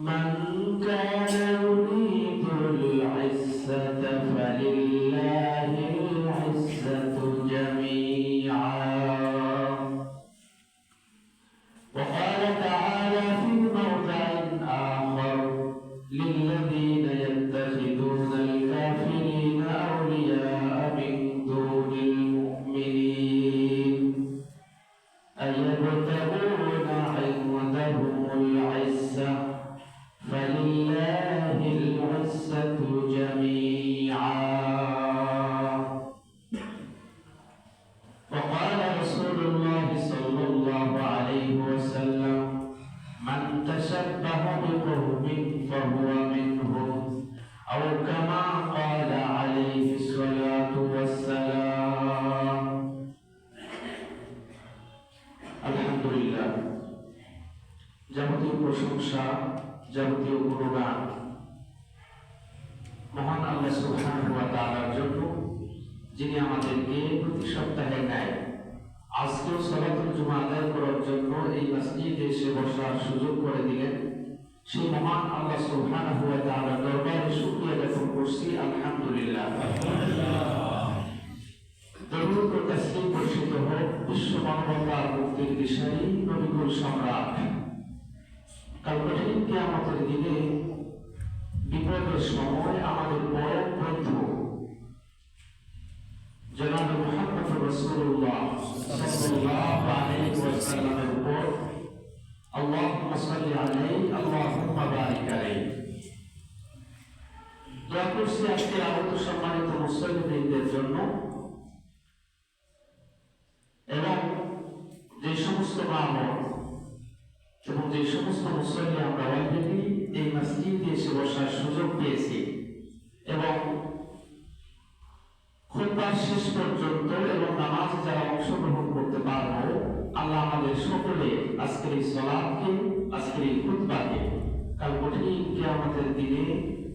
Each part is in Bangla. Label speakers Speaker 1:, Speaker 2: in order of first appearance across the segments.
Speaker 1: من كان يريد العزة فلله العزة جميعا. وقال تعالى في موضع آخر: للذين يتخذون الكافرين أولياء من دون المؤمنين أيبتغون عندهم العزة فلله العزة جميعا. وقال رسول الله صلى الله عليه وسلم: من تشبه بقوم فهو منهم، أو كما قال عليه الصلاة والسلام. আলহামদুলিল্লাহ, যাবতীয় প্রশংসা, যাবতীয় গুণগান মহান আল্লাহ সুবহানাহু ওয়া তাআলার জন্য, যিনি আমাদেরকে প্রতি সপ্তাহে ন্যায় আজকেও সালাতুল জুমা আদায় করার জন্য এই মসজিদে এসে বসার সুযোগ করে দিলেন। সেই মহান আল্লাহ সুবহানাহু ওয়া তাআলার দরবারে শুকরিয়া জ্ঞাপন করছি। আলহামদুলিল্লাহ। দরুদ ও তাসলিম বর্ষিত হোক বিশ্ব মানবতার মুক্তির দিশারি নবীকুল সম্রাট, কাল কঠিন কিয়ামতের দিনে বিপদের সময় আমাদের পরম বন্ধু জনাব মুহাম্মদ রাসূলুল্লাহ সাল্লাল্লাহু আলাইহি ওয়াসাল্লামের উপর আল্লাহুম্মা সাল্লি আলাইহি আল্লাহুম্মা বারিক আলাইহি। দোয়া করছি আজকে আগত সম্মানিত মুসলিমদের জন্য, এবং যে সমস্ত মামুন এবং যে সমস্ত মুসল্লি আমরা অলরেডি এই মসজিদে এসে বসার সুযোগ পেয়েছি এবং খুতবার শেষ পর্যন্ত এবং নামাজে যারা অংশগ্রহণ করতে পারবো, আল্লাহ আমাদের সকলে আজকের এই সালাতকে, আজকের এই খুতবাকে কাল কঠিন কিয়ামতের দিনে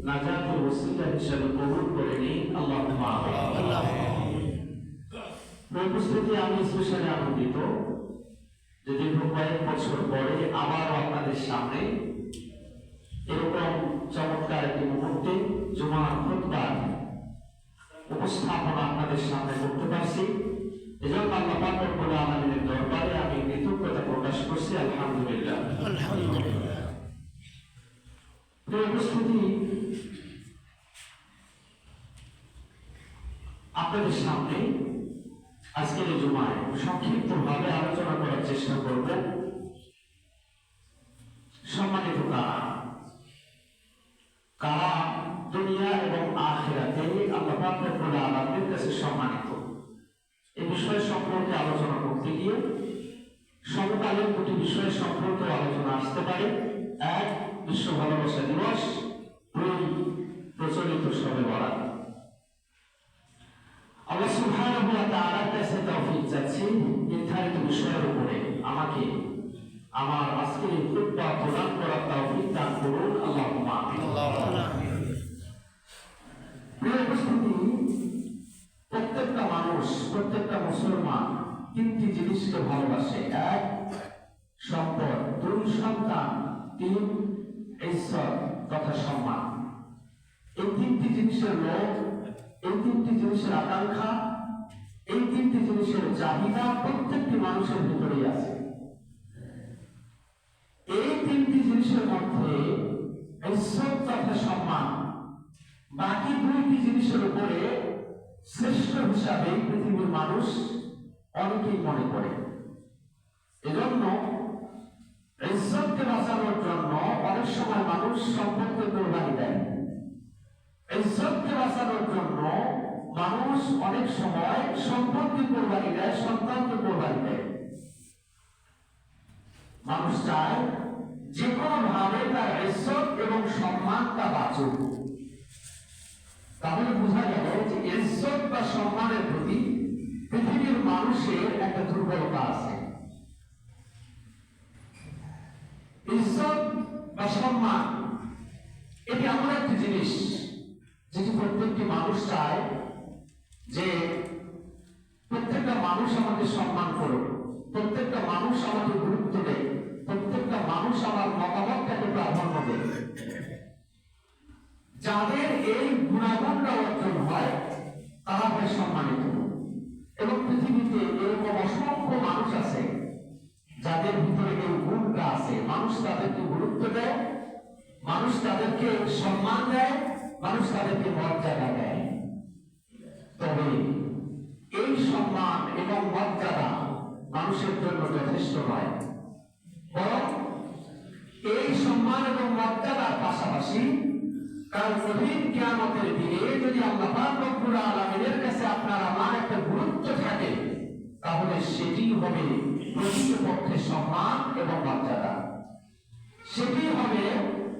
Speaker 1: নাজাতের ওসিলা হিসেবে কবুল করে নিন। আল্লাহুম্মা আমিন। উপস্থিতি আমি স্পেশালি আনন্দিত যে দীর্ঘ কয়েক বছর পরে আবারও আপনাদের সামনে এরকম চমৎকার একটি মুহূর্তে জুমার খুতবার উপস্থাপনা আপনাদের সামনে করতে পারছি। এজন্য আল্লাহ পাক রব্বুল আলামিনের দরবারে আমি কৃতজ্ঞতা প্রকাশ করছি। আলহামদুলিল্লাহ। আলহামদুলিল্লাহ। উপস্থিতি, আপনাদের সামনে আজকের এই জুমায় সংক্ষিপ্তভাবে আলোচনা করার চেষ্টা করব সম্মানিত কারা দুনিয়া এবং আখিরাতে আল্লাহ পাক রব্বুল আলামিনের কাছে সম্মানিত। এই বিষয় সম্পর্কে আলোচনা করতে গিয়ে সমকালীন দুটি বিষয় সম্পর্কে আলোচনা আসতে পারে। এক, বিশ্ব ভালোবাসা দিবস, দুই, প্রচলিত শবে বরাত। আল্লাহ সুবহানাহু ওয়া তাআলার কাছে তৌফিক চাচ্ছি নির্ধারিত বিষয়ের উপরে আমাকে আমার আজকের এই খুতবা প্রদান করার তৌফিক দান করুন। আল্লাহুম্মা আমিন। প্রিয় উপস্থিতি, প্রত্যেকটা মানুষ, প্রত্যেকটা মুসলমান তিনটি জিনিসকে ভালোবাসে: এক, সম্পদ; দুই, সন্তান; তিন, ইজ্জত তথা সম্মান। এই তিনটি জিনিসের লোক, এই তিনটি জিনিসের আকাঙ্ক্ষা, এই তিনটি জিনিসের চাহিদা প্রত্যেকটি মানুষের ভিতরেই আছে। এই তিনটি জিনিসের মধ্যে ইজ্জত তথা সম্মান বাকি দুইটি জিনিসের উপরে শ্রেষ্ঠ হিসাবে পৃথিবীর মানুষ অনেকেই মনে করে। এজন্য ইজ্জতকে বাঁচানোর জন্য অনেক সময় মানুষ সম্পদকে কোরবানি দেয়। ইজ্জতকে বাঁচানোর জন্য মানুষ অনেক সময় সম্পদকে কোরবানি দেয়, সন্তানকে কোরবানি দেয়। মানুষ চায় যে কোনো ভাবে তার ইজ্জত এবং সম্মানটা বাঁচুক। তাহলে বোঝা গেল যে ইজ্জত বা সম্মানের প্রতি পৃথিবীর মানুষের একটা দুর্বলতা আছে। ইজ্জত বা সম্মান এটি এমন একটি জিনিস যেটি প্রত্যেকটি মানুষ চায় যে প্রত্যেকটা মানুষ আমাকে সম্মান করুক, প্রত্যেকটা মানুষ আমাকে গুরুত্ব দেয়, প্রত্যেকটা মানুষ আমার মতামতটাকে প্রাধান্য দেয়। গুণটা অর্জন হয় তারা হয় সম্মানিত। এবং পৃথিবীতে এরকম অসংখ্য মানুষ আছে যাদের ভিতরে এই গুণটা আছে। মানুষ তাদেরকে গুরুত্ব দেয়, মানুষ তাদেরকে সম্মান দেয়, মানুষ তাদেরকে মর্যাদা দেয়। তবে এই সম্মান এবং মর্যাদা মানুষের জন্য যথেষ্ট নয়, বরং এই সম্মান এবং মর্যাদার পাশাপাশি কারণ কঠিন কিয়ামতের দিনে যদি আল্লাহ পাক রব্বুল আলামিনের কাছে আপনার আমার একটা গুরুত্ব থাকে, তাহলে সেটি হবে প্রকৃতপক্ষে সম্মান এবং মর্যাদা। সেটি হবে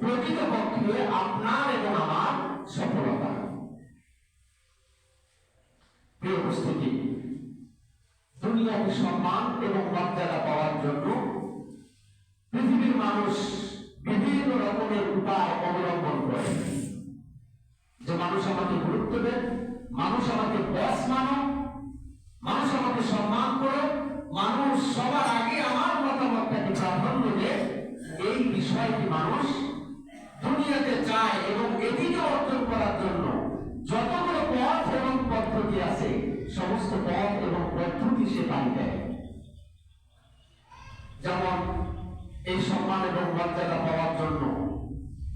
Speaker 1: প্রকৃতপক্ষে আপনার এবং আমার সফলতা। প্রিয় উপস্থিতি, দুনিয়াকে সম্মান এবং মর্যাদা পাওয়ার জন্য পৃথিবীর মানুষ বিভিন্ন রকমের উপায় অবলম্বন করে। যে মানুষ আমাকে গুরুত্ব দেয়, মানুষ আমাকে বস মানো, মানুষ আমাকে সম্মান করো, মানুষ সবার আগে আমার মতামতটাকে প্রাধান্য দেয়, এই বিষয়টি মানুষ দুনিয়াতে চায় এবং এটিকে অর্জন করার জন্য যতগুলো পথ এবং পদ্ধতি আছে সমস্ত পথ এবং পদ্ধতি সে পাই দেয়। যেমন এই সম্মান এবং মর্যাদা পাওয়ার জন্য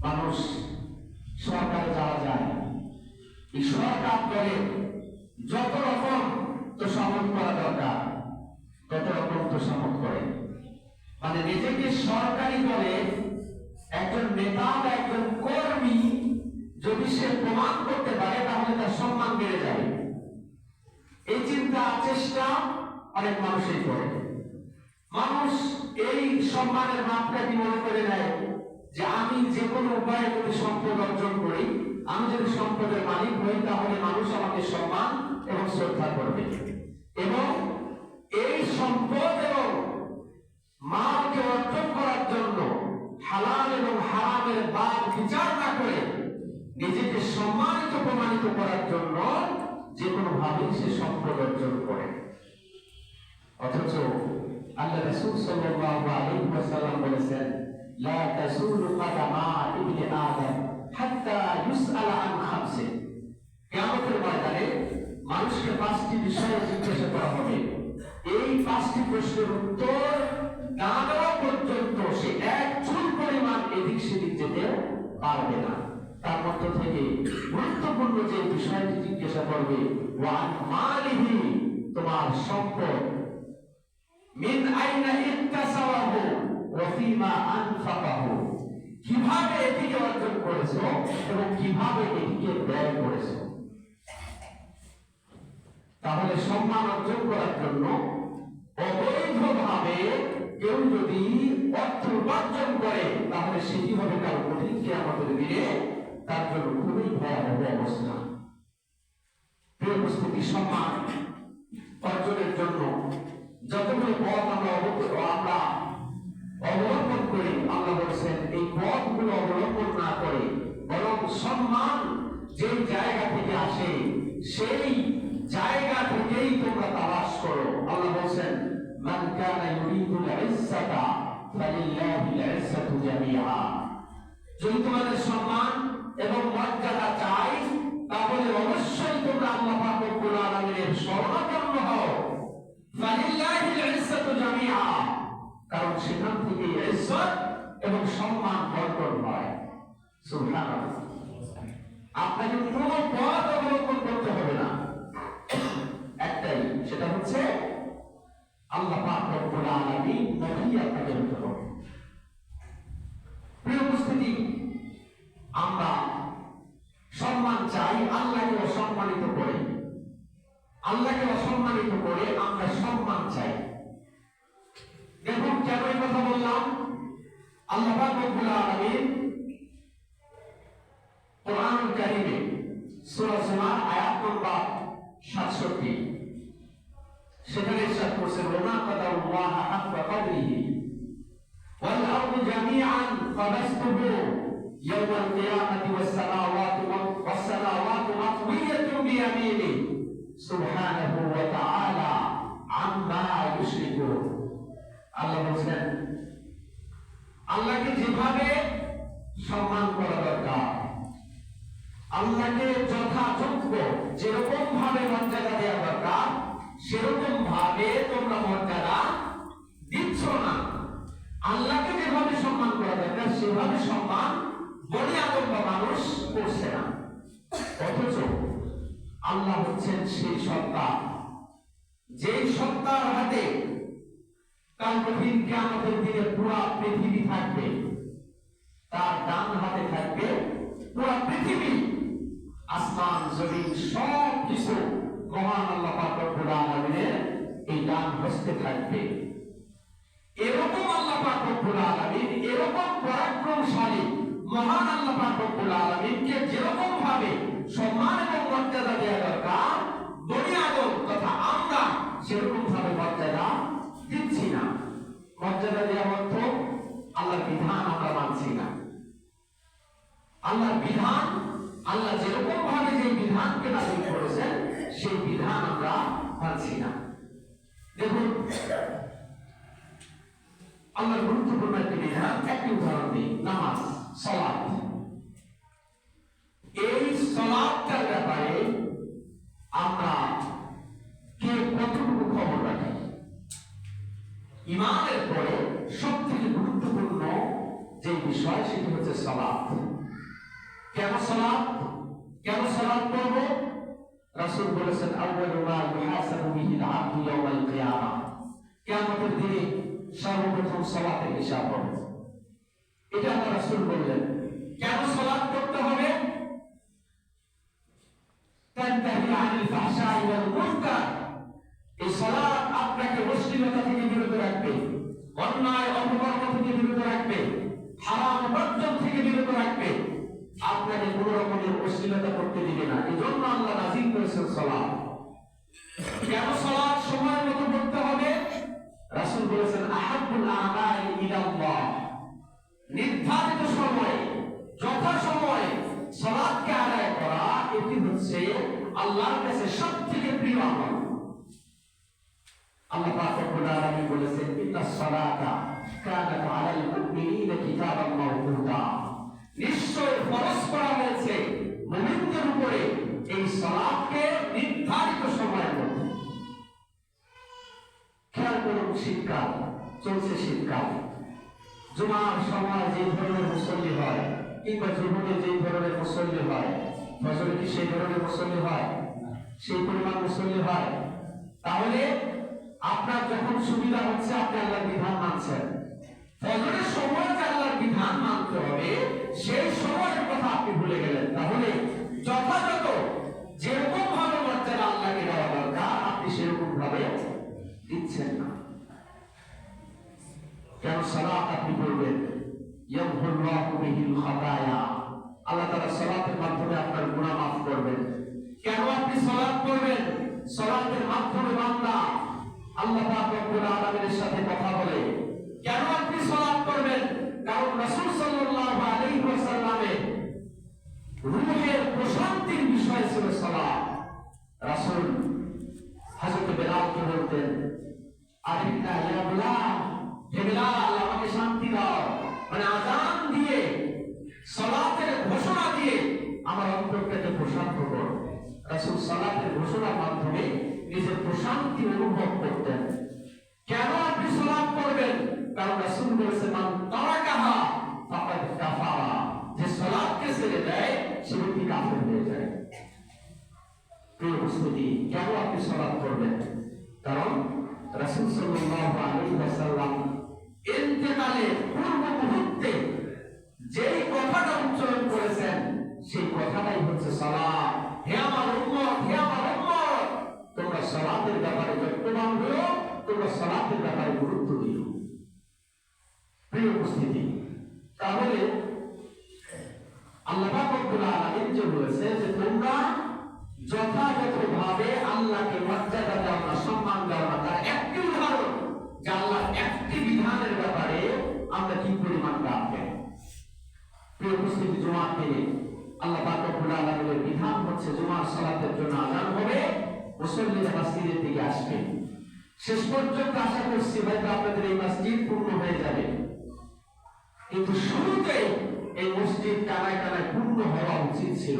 Speaker 1: মানুষ সরকারে যাওয়া যায়, এই সরকার দলে যত রকম তোষামত করা দরকার তত রকম তোষামত করে। মানে নিজেকে সরকারি দলে একজন নেতা বা একজন কর্মী যদি সে প্রমাণ করতে পারে তাহলে তার সম্মান বেড়ে যাবে। এই চিন্তা চেষ্টা অনেক মানুষই করে। মানুষ এই সম্মানের মাপকাঠি মনে করে নেয় যে আমি যে কোনো উপায়ে যদি সম্পদ অর্জন করি, আমি যদি সম্পদের মালিক হই, তাহলে মানুষ আমাকে সম্মান এবং শ্রদ্ধা করবে। এবং এই সম্পদ এবং মালকে অর্জন করার জন্য হালাল এবং হারামের বাদ বিচার না করে নিজেকে সম্মানিত প্রমাণিত করার জন্য যে কোনো ভাবেই সে সম্পদ অর্জন করে। অথচ আল্লাহ রাসূল সাল্লাল্লাহু আলাইহি ওয়াসাল্লাম বলেছেন, লা তাযুলু কাদামা ইবনি আদম হাত্তা ইউসআলা আন খামসিন। কিয়ামতের ময়দানে মানুষকে 5টি বিষয়ে জিজ্ঞাসা করা হবে। এই 5টি প্রশ্নের উত্তর না দেওয়া পর্যন্ত সে এক চুল পরিমাণ এদিক সেদিক যেতে পারবে না। তার মধ্য থেকে গুরুত্বপূর্ণ যে বিষয়টি জিজ্ঞাসা করবে, ওয়ান মালিহি, তোমার সম্পদ, মিন আইনা ইকতাসাবাহু ওয়া ফীমা আনফাকাহু, কিভাবে এটিকে অর্জন করেছো এবং কিভাবে এটিকে ব্যয় করেছো। তাহলে সম্মান অর্জন করার জন্য অবৈধভাবে কেউ যদি অর্থ উপার্জন করে তাহলে সেটি হবে কাল কঠিন কিয়ামতের দিনে তার জন্য খুবই ভয়াবহ অবস্থা। প্রিয় উপস্থিতি, সম্মান অর্জনের জন্য যতগুলো পথ আমরা অবলম্বন করি, আল্লাহ বলেছেন এই পথগুলো অবলম্বন না করে বরং সম্মান যে জায়গা থেকে আসে সেই জায়গা থেকেই তোমরা তালাশ করো। আল্লাহ বলেছেন, মান কানা ইউরিদুল ইজ্জাতা ফালিল্লাহিল ইজ্জাতু জামিআ। যদি তোমাদের সম্মান এবং মর্যাদা চাই তাহলে অবশ্যই তোমরা আল্লাহ পাক রব্বুল আলামিনের শরণাপন্ন হও। ফালিল্লাহিল ইজ্জাতু জামিআ, কারণ সেখান থেকে ইজ্জত এবং সম্মান বর্তন হয়। সুবহানাল্লাহ। আপনাকে কোনো পথ অবলম্বন করতে হবে না, একটাই, সেটা হচ্ছে আল্লাহ পাক রব্বুল আলামিন নবী আপনাকে হতে হবে। প্রিয় উপস্থিতি, আমরা সম্মান চাই আল্লাহকে অসম্মানিত করে, আল্লাহকে অসম্মানিত করে আমরা সম্মান চাই। দেখুন কেন এই কথা বললাম। আল্লাহ পাক রব্বুল আলামিন কোরআনুল কারীমে সূরা জুমার আয়াত নম্বর 67 সেখানে ইরশাদ করেছেন, ওয়া মা কাদারুল্লাহ হাক্কা কদরিহি ওয়াল আরদু জামিআন ফাবাসতুহু ইয়াওমাল কিয়ামাতি ওয়াস সামাওয়াতু মাতওয়িয়াতুন বিয়ামিনিহি সুবহানাহু ওয়া তাআলা আম্মা ইউশরিকুন। আল্লাহ বলেন, আল্লাহকে যেভাবে সম্মান করা দরকার, আল্লাহকে যথাযোগ্য যেরকম ভাবে মর্যাদা দেওয়া দরকার সেরকম ভাবে তোমরা মর্যাদা দিচ্ছ না। আল্লাহকে যেভাবে সম্মান করা দরকার সেভাবে সম্মান বনি আদম বা মানুষ করছে না। অথচ আল্লাহ হচ্ছেন সেই সত্তা, যেই সত্তার হাতে কাল কঠিন কিয়ামতের দিনে পুরা পৃথিবী থাকবে, তার ডান হাতে থাকবে পুরা পৃথিবী, আসমান জমিন সব কিছু মহান আল্লাহ পাক রব্বুল আলামিনের এই ডান হস্তে থাকবে। এরকম আল্লাহ পাক রব্বুল আলামিন, এরকম পরাক্রমশালী মহান আল্লাহ পাক রব্বুল আলামিনকে যেরকম ভাবে সম্মান এবং মর্যাদা দেওয়া দরকার বনি আদম তথা আমরা সেরকম ভাবে মর্যাদা দিচ্ছি না। মর্যাদা দেওয়া অর্থ আল্লাহর বিধান আমরা মানছি না। আল্লাহর বিধান, আল্লাহ যেরকম ভাবে যে বিধানকে নাযিল করেছেন সেই বিধান আমরা মানছি না। দেখুন আল্লাহর গুরুত্বপূর্ণ একটি বিধান, একটি উদাহরণ দিই, নামাজ, সালাত। এই সালাতটার ব্যাপারে আমরা কে কতটুকু খবর রাখি? ঈমানের পরে সবথেকে গুরুত্বপূর্ণ যে বিষয় সেটি হচ্ছে সালাত। কেন সালাত? কেন সালাত পড়ব? রাসূল বলেছেন আউয়ালু মা ইউহাসাবু বিহিল আবদু ইয়াওমাল কিয়ামাহ, কিয়ামতের দিনে সর্বপ্রথম সালাতের হিসাব হবে। এটা আল্লাহ রাসূল বললেন। কেন সালাত পড়তে হবে? তানতাহি আনিল ফাহশাই ওয়াল মুনকার, এই সালাত আপনাকে অশ্লীলতা থেকে বিরত রাখবে, অন্যায় অপকর্ম থেকে বিরত রাখবে, হারাম বর্জন থেকে বিরত রাখবে, আপনাকে কোন রকমের অশ্লীলতা করতে দিবে না। এজন্য আল্লাহ নাযিল করেছেন সালাত। কেন সালাত সময় মতো পড়তে হবে? রাসূল বলেছেন আহাব্বুল আমালি ইলাল্লাহ, নির্ধারিত সময়ে যথাসময়ে সালাতকে আদায় করা এটি হচ্ছে আল্লাহর কাছে সবথেকে প্রিয় আমল। আল্লাহ পাক রব্বুল আলামিন বলেছেন ইন্নাস সালাতা কানাত আলাল মুমিনিনা কিতাবান মাওকুতা, নিশ্চয় ফরজ করা হয়েছে মুমিনদের উপরে এই সালাতকে নির্ধারিত সময়ের মধ্যে। খেয়াল করুন, শীতকাল চলছে, শীতকাল জুমার সময় যে ধরনের মুসল্লি হয় কিংবা জুহুরে যে ধরনের মুসল্লি হয়, ফজরে কি সেই ধরনের মুসল্লি হয়? সেই পরিমাণ মুসল্লি হয়? তাহলে আপনার যখন সুবিধা হচ্ছে আপনি আল্লাহর বিধান মানছেন, ফজরের সময় যে আল্লাহর বিধান মানতে হবে সেই সময়ের কথা আপনি ভুলে গেলেন। তাহলে যথাযথ যেরকম ভাবে মর্যাদা আল্লাহকে দেওয়া দরকার আপনি সেরকম ভাবে দিচ্ছেন না। কেন সালাত আপনি পড়বেন? ইয়াগফিরুল্লাহু বিহিল খাতায়া, আল্লাহ তাআলা সালাতের মাধ্যমে আপনার গুনাহ মাফ করবেন। কেন আপনি সালাত পড়বেন? সালাতের মাধ্যমে বান্দা আল্লাহ পাক রব্বুল আলামিনের সাথে কথা বলে। কেন আপনি সালাত পড়বেন? কারণ রাসূল সাল্লাল্লাহু আলাইহি ওয়াসাল্লামের রূহের প্রশান্তির বিষয় ছিল সালাত। রাসূল হযরত বেলালকে বলতেন, আরিফনা ইয়া বেলাল, হে বেলাল আমাকে শান্তি দাও, মানে আযান দিয়ে সালাতের ঘোষণা দিয়ে আমার অন্তরটাকে প্রশান্ত করো। রাসূল সালাতের ঘোষণার মাধ্যমে নিজের প্রশান্তি অনুভব করতেন। কেন আপনি সালাত পড়বেন? কারণ রাসূল বলেছেন মান তারাকাহা ফাকাদ কাফারা, যে সালাতকে ছেড়ে দেয় সে ব্যক্তি কাফের হয়ে যায়। প্রিয় উপস্থিতি, কেন আপনি সালাত পড়বেন? কারণ রাসূল সাল্লাল্লাহু আলাইহি ওয়াসাল্লাম ইন্তেকালের পূর্ব মুহূর্তে যেই কথাটা উচ্চারণ করেছেন সেই কথাটাই হচ্ছে সালাত। হে আমার উম্মত, হে আমার উম্মত, তোমরা সালাতের ব্যাপারে যত্নবান হও, তোমরা সালাতের ব্যাপারে গুরুত্ব দিও। প্রিয় উপস্থিতি, তাহলে আল্লাহ পাক রব্বুল আলামিন যে বলেছে যে তোমরা যথাযথভাবে আল্লাহকে মর্যাদা দাও না, সম্মান দাও না, তার একটি উদাহরণ যে আল্লাহর একটি বিধানের ব্যাপারে আমরা কি পরিমাণ রাখবেন। প্রিয় উপস্থিতি, জুমার দিনে আল্লাহ পাক রব্বুল আলামিনের বিধান হচ্ছে জুমার সালাতের জন্য আযান হবে, মুসল্লিরা মসজিদের দিকে আসবে। শেষ পর্যন্ত আশা করছি হয়তো আপনাদের এই মসজিদ পূর্ণ হয়ে যাবে, কিন্তু শুরুতে এই মসজিদ কানায় কানায় পূর্ণ হওয়া উচিত ছিল।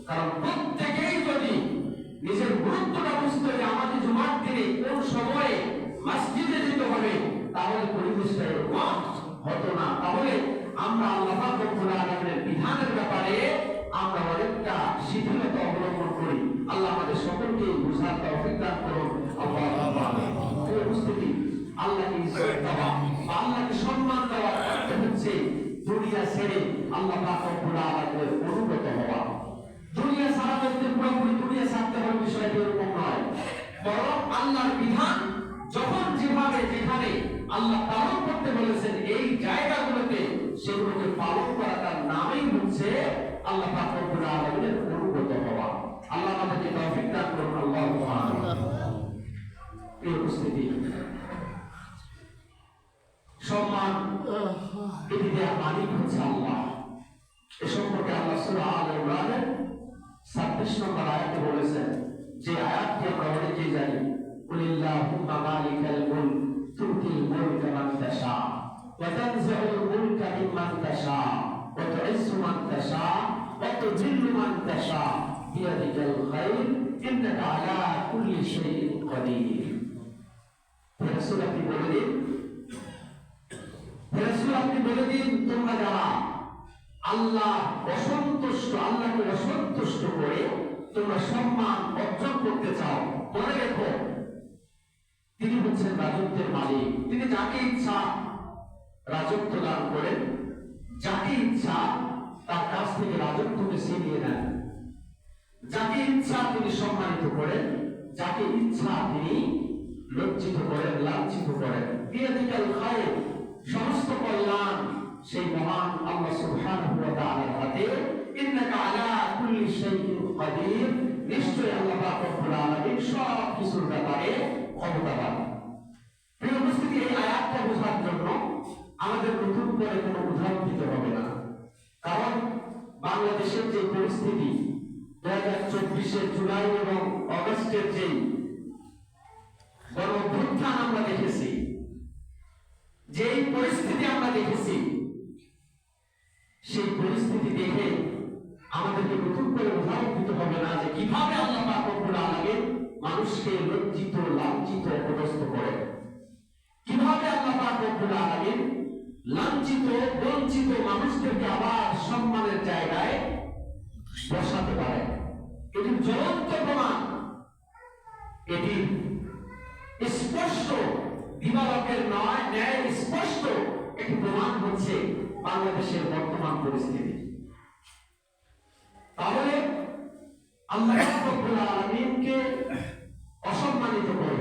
Speaker 1: কারণ প্রত্যেকেই যদি নিজের গুরুত্বটা বুঝতো যে আমাদের জুমার দিনে কোন সময়ে মসজিদে যেতে হবে, তাহলে পরিবেশটা এরকম হতো না। তাহলে আমরা আল্লাহ রব্বুল আলামিনের বিধানের ব্যাপারে আমরা অনেকটা শিথিলতা অবলম্বন করি। আল্লাহ আমাদের সকলকে বুঝার তৌফিক দান করুন। আল্লাহুম্মা আমিন। উপস্থিতি, আল্লাহকে ইজ্জত দেওয়া বা আল্লাহকে সম্মান দেওয়া হচ্ছে দুনিয়া ছেড়ে আল্লাহ পাক রব্বুল আলামিনের অনুগত হওয়া। দুনিয়া ছাড়া বলতে পুরোপুরি দুনিয়া ছাড়তে হবে বিষয়টি এরকম নয়, বরং আল্লাহর বিধান যখন যেভাবে যেখানে আল্লাহ পালন করতে বলেছেন এই জায়গাগুলোতে সেগুলোকে পালন করা, তার নামই হচ্ছে আল্লাহ পাক রব্বুল আলামিনের অনুগত হওয়া। আল্লাহ আমাদেরকে তৌফিক দান করুন। আল্লাহুম্মা আমিন। প্রিয় উপস্থিতি, সম্মান এটি দেওয়ার মালিক হচ্ছে আল্লাহ। এ সম্পর্কে আল্লাহ সূরা আল ইমরানের 26 নম্বর আয়াতে বলেছেন, যে আয়াতটি আমরা অনেকেই জানি, কুলিল্লাহুম্মা মালিকাল মুলক তুতিল মুলকা মান তাশা ওয়া তানজিউল মুলকা মিম্মান তাশা ওয়া তুইজ্জু মান তাশা ওয়া তুযিল্লু মান তাশা বিয়াদিকাল খায়র ইন্নাকা আলা কুল্লি শাইইন কাদির। রাসূল আপনি বলে দিন, রাসূল আপনি বলে দিন, তোমরা যারা আল্লাহ অসন্তুষ্ট, আল্লাহকে অসন্তুষ্ট করে তোমরা সম্মান অর্জন করতে চাও, মনে রেখো তিনি হচ্ছেন রাজত্বের মালিক। তিনি যাকে ইচ্ছা রাজত্ব দান করেন, যাকে ইচ্ছা তার কাছ থেকে রাজত্বকে ছিনিয়ে নেন, যাকে ইচ্ছা তিনি সম্মানিত করেন, যাকে ইচ্ছা তিনি লজ্জিত করেন, লাঞ্ছিত করেন। বিয়াদিকাল খায়র, সমস্ত কল্যাণ সেই মহান আল্লাহ সুবহানাহু ওয়া তাআলার হাতে। ইন্নাকা আলা কুল্লি শাইইন কাদির, নিশ্চয়ই আল্লাহ পাক রব্বুল আলামিন সব কিছুর ব্যাপারে ক্ষমতাবান। প্রিয় উপস্থিতি, এই আয়াতটা বোঝার জন্য আমাদের নতুন করে কোনো উদাহরণ দিতে হবে না। কারণ বাংলাদেশের যে পরিস্থিতি 2024 জুলাই এবং অগস্টের যে গণঅভ্যুত্থান আমরা দেখেছি, যেই পরিস্থিতি আমরা দেখেছি, সেই পরিস্থিতি দেখে আমাদেরকে নতুন করে উদাহরণ দিতে হবে না যে কিভাবে আল্লাহ পাক রব্বুল আলামিন মানুষকে লজ্জিত, লাঞ্ছিত, অপদস্থ করে, কিভাবে আল্লাহ পাক রব্বুল আলামিন লাঞ্ছিত, বঞ্চিত মানুষদেরকে আবার সম্মানের জায়গায় বসাতে পারে। এটি জ্বলন্ত প্রমাণ, এটি স্পষ্ট, দিবালোকের নয়, ন্যায় স্পষ্ট একটি প্রমাণ হচ্ছে বাংলাদেশের বর্তমান পরিস্থিতি। তাহলে আল্লাহ রাব্বুল আলামিনকে অসম্মানিত করে,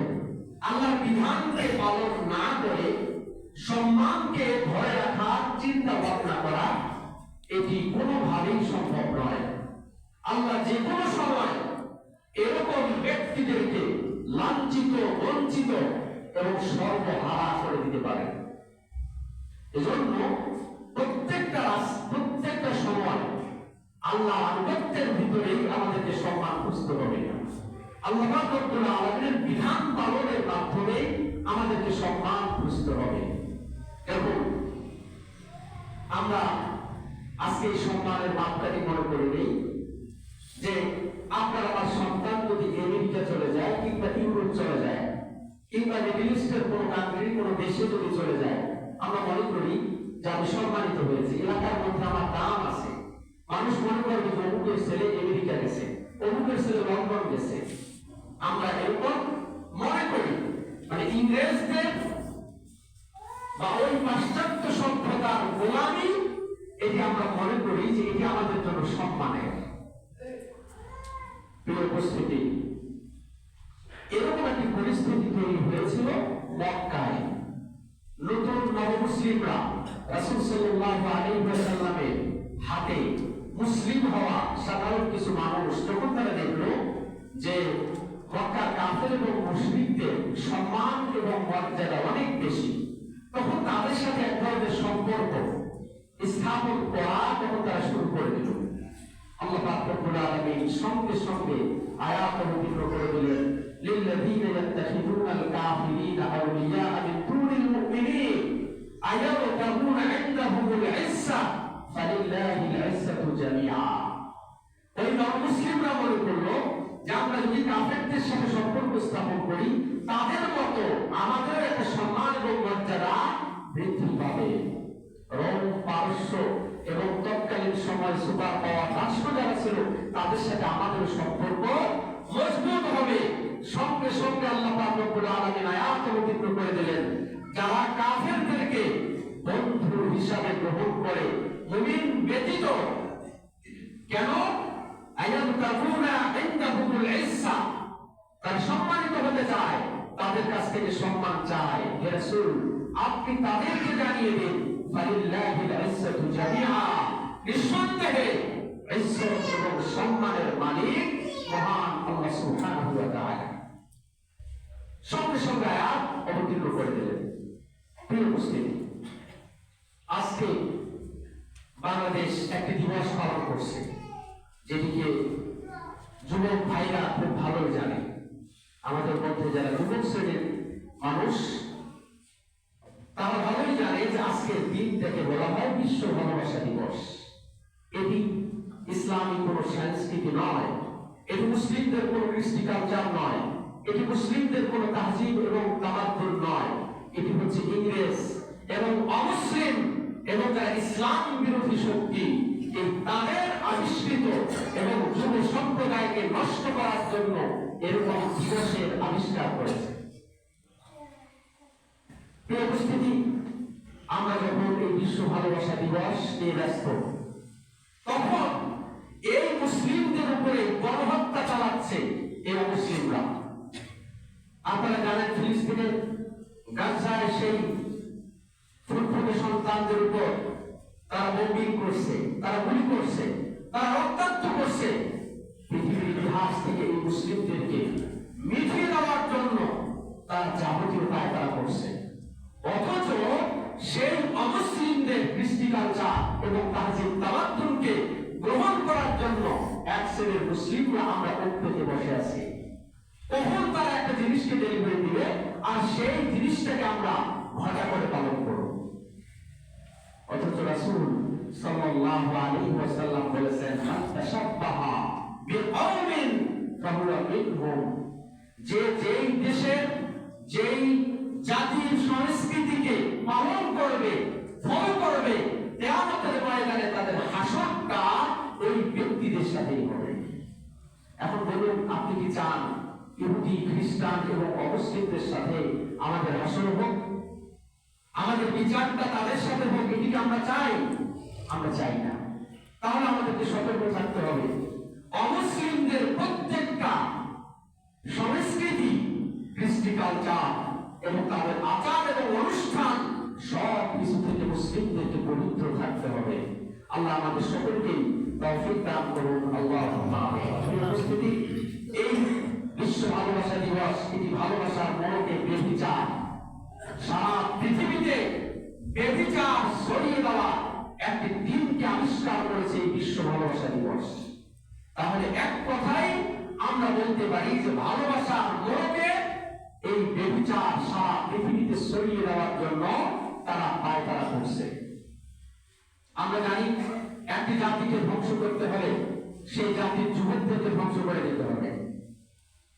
Speaker 1: আল্লাহর বিধানকে পালন না করে সম্মানকে ধরে রাখার চিন্তা ভাবনা করা, এটি কোনোভাবেই সম্ভব নয়। আল্লাহ যে কোনো সময় এরকম ব্যক্তিদেরকে লাঞ্ছিত, বঞ্চিত এবং সর্বহারা করে দিতে পারে। এজন্য প্রত্যেকটা সময় আল্লাহ আনুগত্যের ভিতরেই আমাদেরকে সম্মান খুঁজতে হবে। আল্লাহ রাব্বুল আলামিনের বিধান পালনের মাধ্যমে আমাদেরকে সম্মান খুঁজতে হবে। এবং আমরা আজকে এই সম্মানের মাত্রাটি মনে করে নেই যে আপনার আমার সন্তান যদি আমেরিকা চলে যায়, কিংবা ইউরোপ চলে যায়, কিংবা মিডল ইস্টের কোনো কান্ট্রি, কোনো দেশে যদি চলে যায়, আমরা মনে করি যে আমি সম্মানিত হয়েছি, এলাকার মধ্যে আমার দাম আছে। মানুষ মনে করবে যে অমুকের ছেলে আমেরিকা গেছে, অমুকের ছেলে লন্ডন গেছে। আমরা এরকম মনে করি, মানে ইংরেজদের বা ওই পাশ্চাত্য সভ্যতার গোলামি, এটি আমরা মনে করি যে এটি আমাদের জন্য সম্মানের। প্রিয় উপস্থিতি, এরকম একটি পরিস্থিতি তৈরি হয়েছিল মক্কায়। নতুন নবমুসলিমরা রাসূল সাল্লাল্লাহু আলাইহি ওয়াসাল্লামের হাতে মুসলিম হওয়া সাধারণ কিছু মানুষ যখন তারা দেখলো যে মক্কার কাফের এবং মুশরিকদের সম্মান এবং মর্যাদা অনেক বেশি, তখন তাদের সাথে এক ধরনের সম্পর্ক স্থাপন করা তখন তারা শুরু করে দিল। আল্লাহ পাক রব্বুল আলামিন সঙ্গে সঙ্গে আয়াত অবতীর্ণ করে দিলেন, লিল্লাযীনা ইয়াত্তাখিযুনাল কাফিরিনা আউলিয়া মিন দুনিল মুমিনিন আয়াবতাগুনা ইনদাহুমুল ইজ্জা ফালিল্লাহি যে আমরা যদি কাফেরদের সাথে সম্পর্ক স্থাপন করি তাদের মতো আমাদের একটা সম্মান এবং মর্যাদা বৃদ্ধি পাবে। রোম, পারস্য এবং তৎকালীন সময় সুপার পাওয়ার রাষ্ট্র যারা ছিল তাদের সাথে আমাদের সম্পর্ক মজবুত হবে। সঙ্গে সঙ্গে আল্লাহ পাক রব্বুল আলামিন আয়াত অবতীর্ণ করে দিলেন, যারা কাফেরদেরকে বন্ধু হিসাবে গ্রহণ করে মুমিন ব্যতীত, কেন আয়াবতাগুনা ইনদাহুমুল ইজ্জা, তারা সম্মানিত হতে চায়, তাদের কাছ থেকে সম্মান চায়। হে রাসূল, আপনি তাদেরকে জানিয়ে দিন ফালিল্লাহিল ইজ্জাতু জামিআ, নিঃসন্দেহে ইজ্জত এবং সম্মানের মালিক মহান আল্লাহ সুবহানাহু ওয়া তাআলা। সঙ্গে সঙ্গে আয়াত অবতীর্ণ করে দিলেন। প্রিয় মুসলিম, আজকে বাংলাদেশ একটি দিবস পালন করছে, যেটিকে যুবক ভাইরা খুব ভালোই জানে। আমাদের মধ্যে যারা যুবক শ্রেণীর মানুষ তারা ভালোই জানে যে আজকের দিনটাকে বলা হয় বিশ্ব ভালোবাসা দিবস। এটি ইসলামিক কোন সংস্কৃতি নয়, এটি মুসলিমদের কোন কৃষ্টি কালচার নয়, এটি মুসলিমদের কোন তাহজিব এবং তামাদ্দুন নয়। এটি হচ্ছে ইংরেজ এবং অমুসলিম এবং যারা ইসলাম বিরোধী শক্তি এই তাদের আবিষ্কৃত এবং যুব সম্প্রদায়কে নষ্ট করার জন্য এরকম দিবসের আবিষ্কার করেছে। প্রিয় উপস্থিতি, আমরা যখন এই বিশ্ব ভালোবাসা দিবস নিয়ে ব্যস্ত, তখন এই মুসলিমদের উপরে গণহত্যা চালাচ্ছে এই অমুসলিমরা। আপনারা জানেন ফিলিস্তিনের গাজায় সেই ফুটফুটে সন্তানদের উপর তারা বোম্বিং করছে, তারা গুলি করছে, তারা রক্তাক্ত করছে। পৃথিবীর ইতিহাস থেকে এই মুসলিমদেরকে মিটিয়ে দেওয়ার জন্য তার যাবতীয় কাজ তারা করছে। অথচ সেই অমুসলিমদের কৃষ্টি কালচার এবং তাহজিব তামাদ্দুনকে গ্রহণ করার জন্য এক শ্রেণীর মুসলিমরা আমরা ঐক্যতে বসে আছি। কখন তারা একটা জিনিসকে ডেলিভারি দিবে আর সেই জিনিসটাকে আমরা ঘটা করে পালন করব। অথচ রাসূল সাল্লাল্লাহু আলাইহি ওয়াসাল্লাম বলেছেন, তাশাব্বাহা বিকওমিন ফাহুয়া মিনহুম, যে যেই দেশের যেই জাতির সংস্কৃতিকে পালন করবে, ফলো করবে, কিয়ামতের ময়দানে তাদের হাসরটা ওই ব্যক্তিদের সাথেই হবে। এখন বলুন, আপনি কি চান ইহুদি, খ্রিস্টান এবং অমুসলিমদের সাথে আমাদের হাসর হোক, আমাদের বিচারটা তাদের সাথে হোক? এটিকে আমরা চাই? আমরা চাই না। তাহলে আমাদেরকে সতর্ক থাকতে হবে। অমুসলিমদের প্রত্যেকটা সংস্কৃতি, কৃষ্টি কালচার এবং তাদের আচার এবং অনুষ্ঠান সব কিছু থেকে মুসলিমদেরকে পবিত্র থাকতে হবে। আল্লাহ আমাদের সকলকে তৌফিক দান করুন। আল্লাহুম্মা আমিন। এই বিশ্ব ভালোবাসা দিবস, এটি ভালোবাসার মনকে বেবিচার, সারা পৃথিবীতে বেবিচার ছড়িয়ে দেওয়া একটি দিনকে আবিষ্কার করেছে এই বিশ্ব ভালোবাসা দিবস। তাহলে এক কথাই আমরা বলতে পারি যে ভালোবাসার মনকে এই বেবিচার সারা পৃথিবীতে ছড়িয়ে দেওয়ার জন্য তারা পায়তারা করছে। আমরা জানি একটি জাতিকে ধ্বংস করতে হলে সেই জাতির যুবকদেরকে ধ্বংস করে দিতে হবে।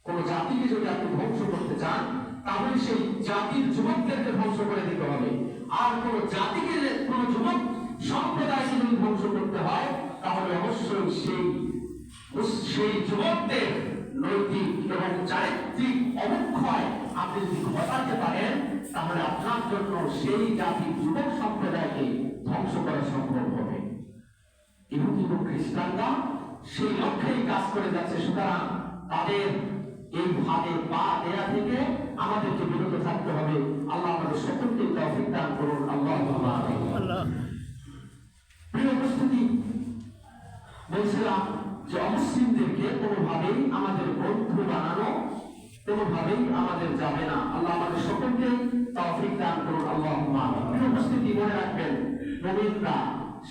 Speaker 1: কোন জাতিকে যদি আপনি ধ্বংস করতে চান তাহলে সেই জাতির যুবকদেরকে ধ্বংস করে দিতে হবে। আর কোন জাতিকে, কোন যুবক সম্প্রদায়কে যদি ধ্বংস করতে হয় তাহলে অবশ্যই সেই যুবকদের নৈতিক এবং চারিত্রিক অবক্ষয় আপনি যদি ঘটাতে পারেন তাহলে আপনার জন্য সেই জাতির যুবক সম্প্রদায়কে ধ্বংস করা সম্ভব হবে। ইহুদি এবং খ্রিস্টানরা সেই লক্ষ্যেই কাজ করে যাচ্ছে। সুতরাং তাদের এই ভাবে পা দেয়া থেকে আমাদেরকে বিরত থাকতে হবে। আল্লাহ আমাদের সকলকে তৌফিক দান করুন। আল্লাহুম্মা আমিন। প্রিয় উপস্থিতি, বলছিলাম যে অমুসলিমদেরকে কোনোভাবেই আমাদের বন্ধু বানানো কোনোভাবেই আমাদের যাবে না। আল্লাহ আমাদের সকলকে তৌফিক দান করুন। আল্লাহুম্মা আমিন। প্রিয় উপস্থিতি, মনে রাখবেন, মুমিনরা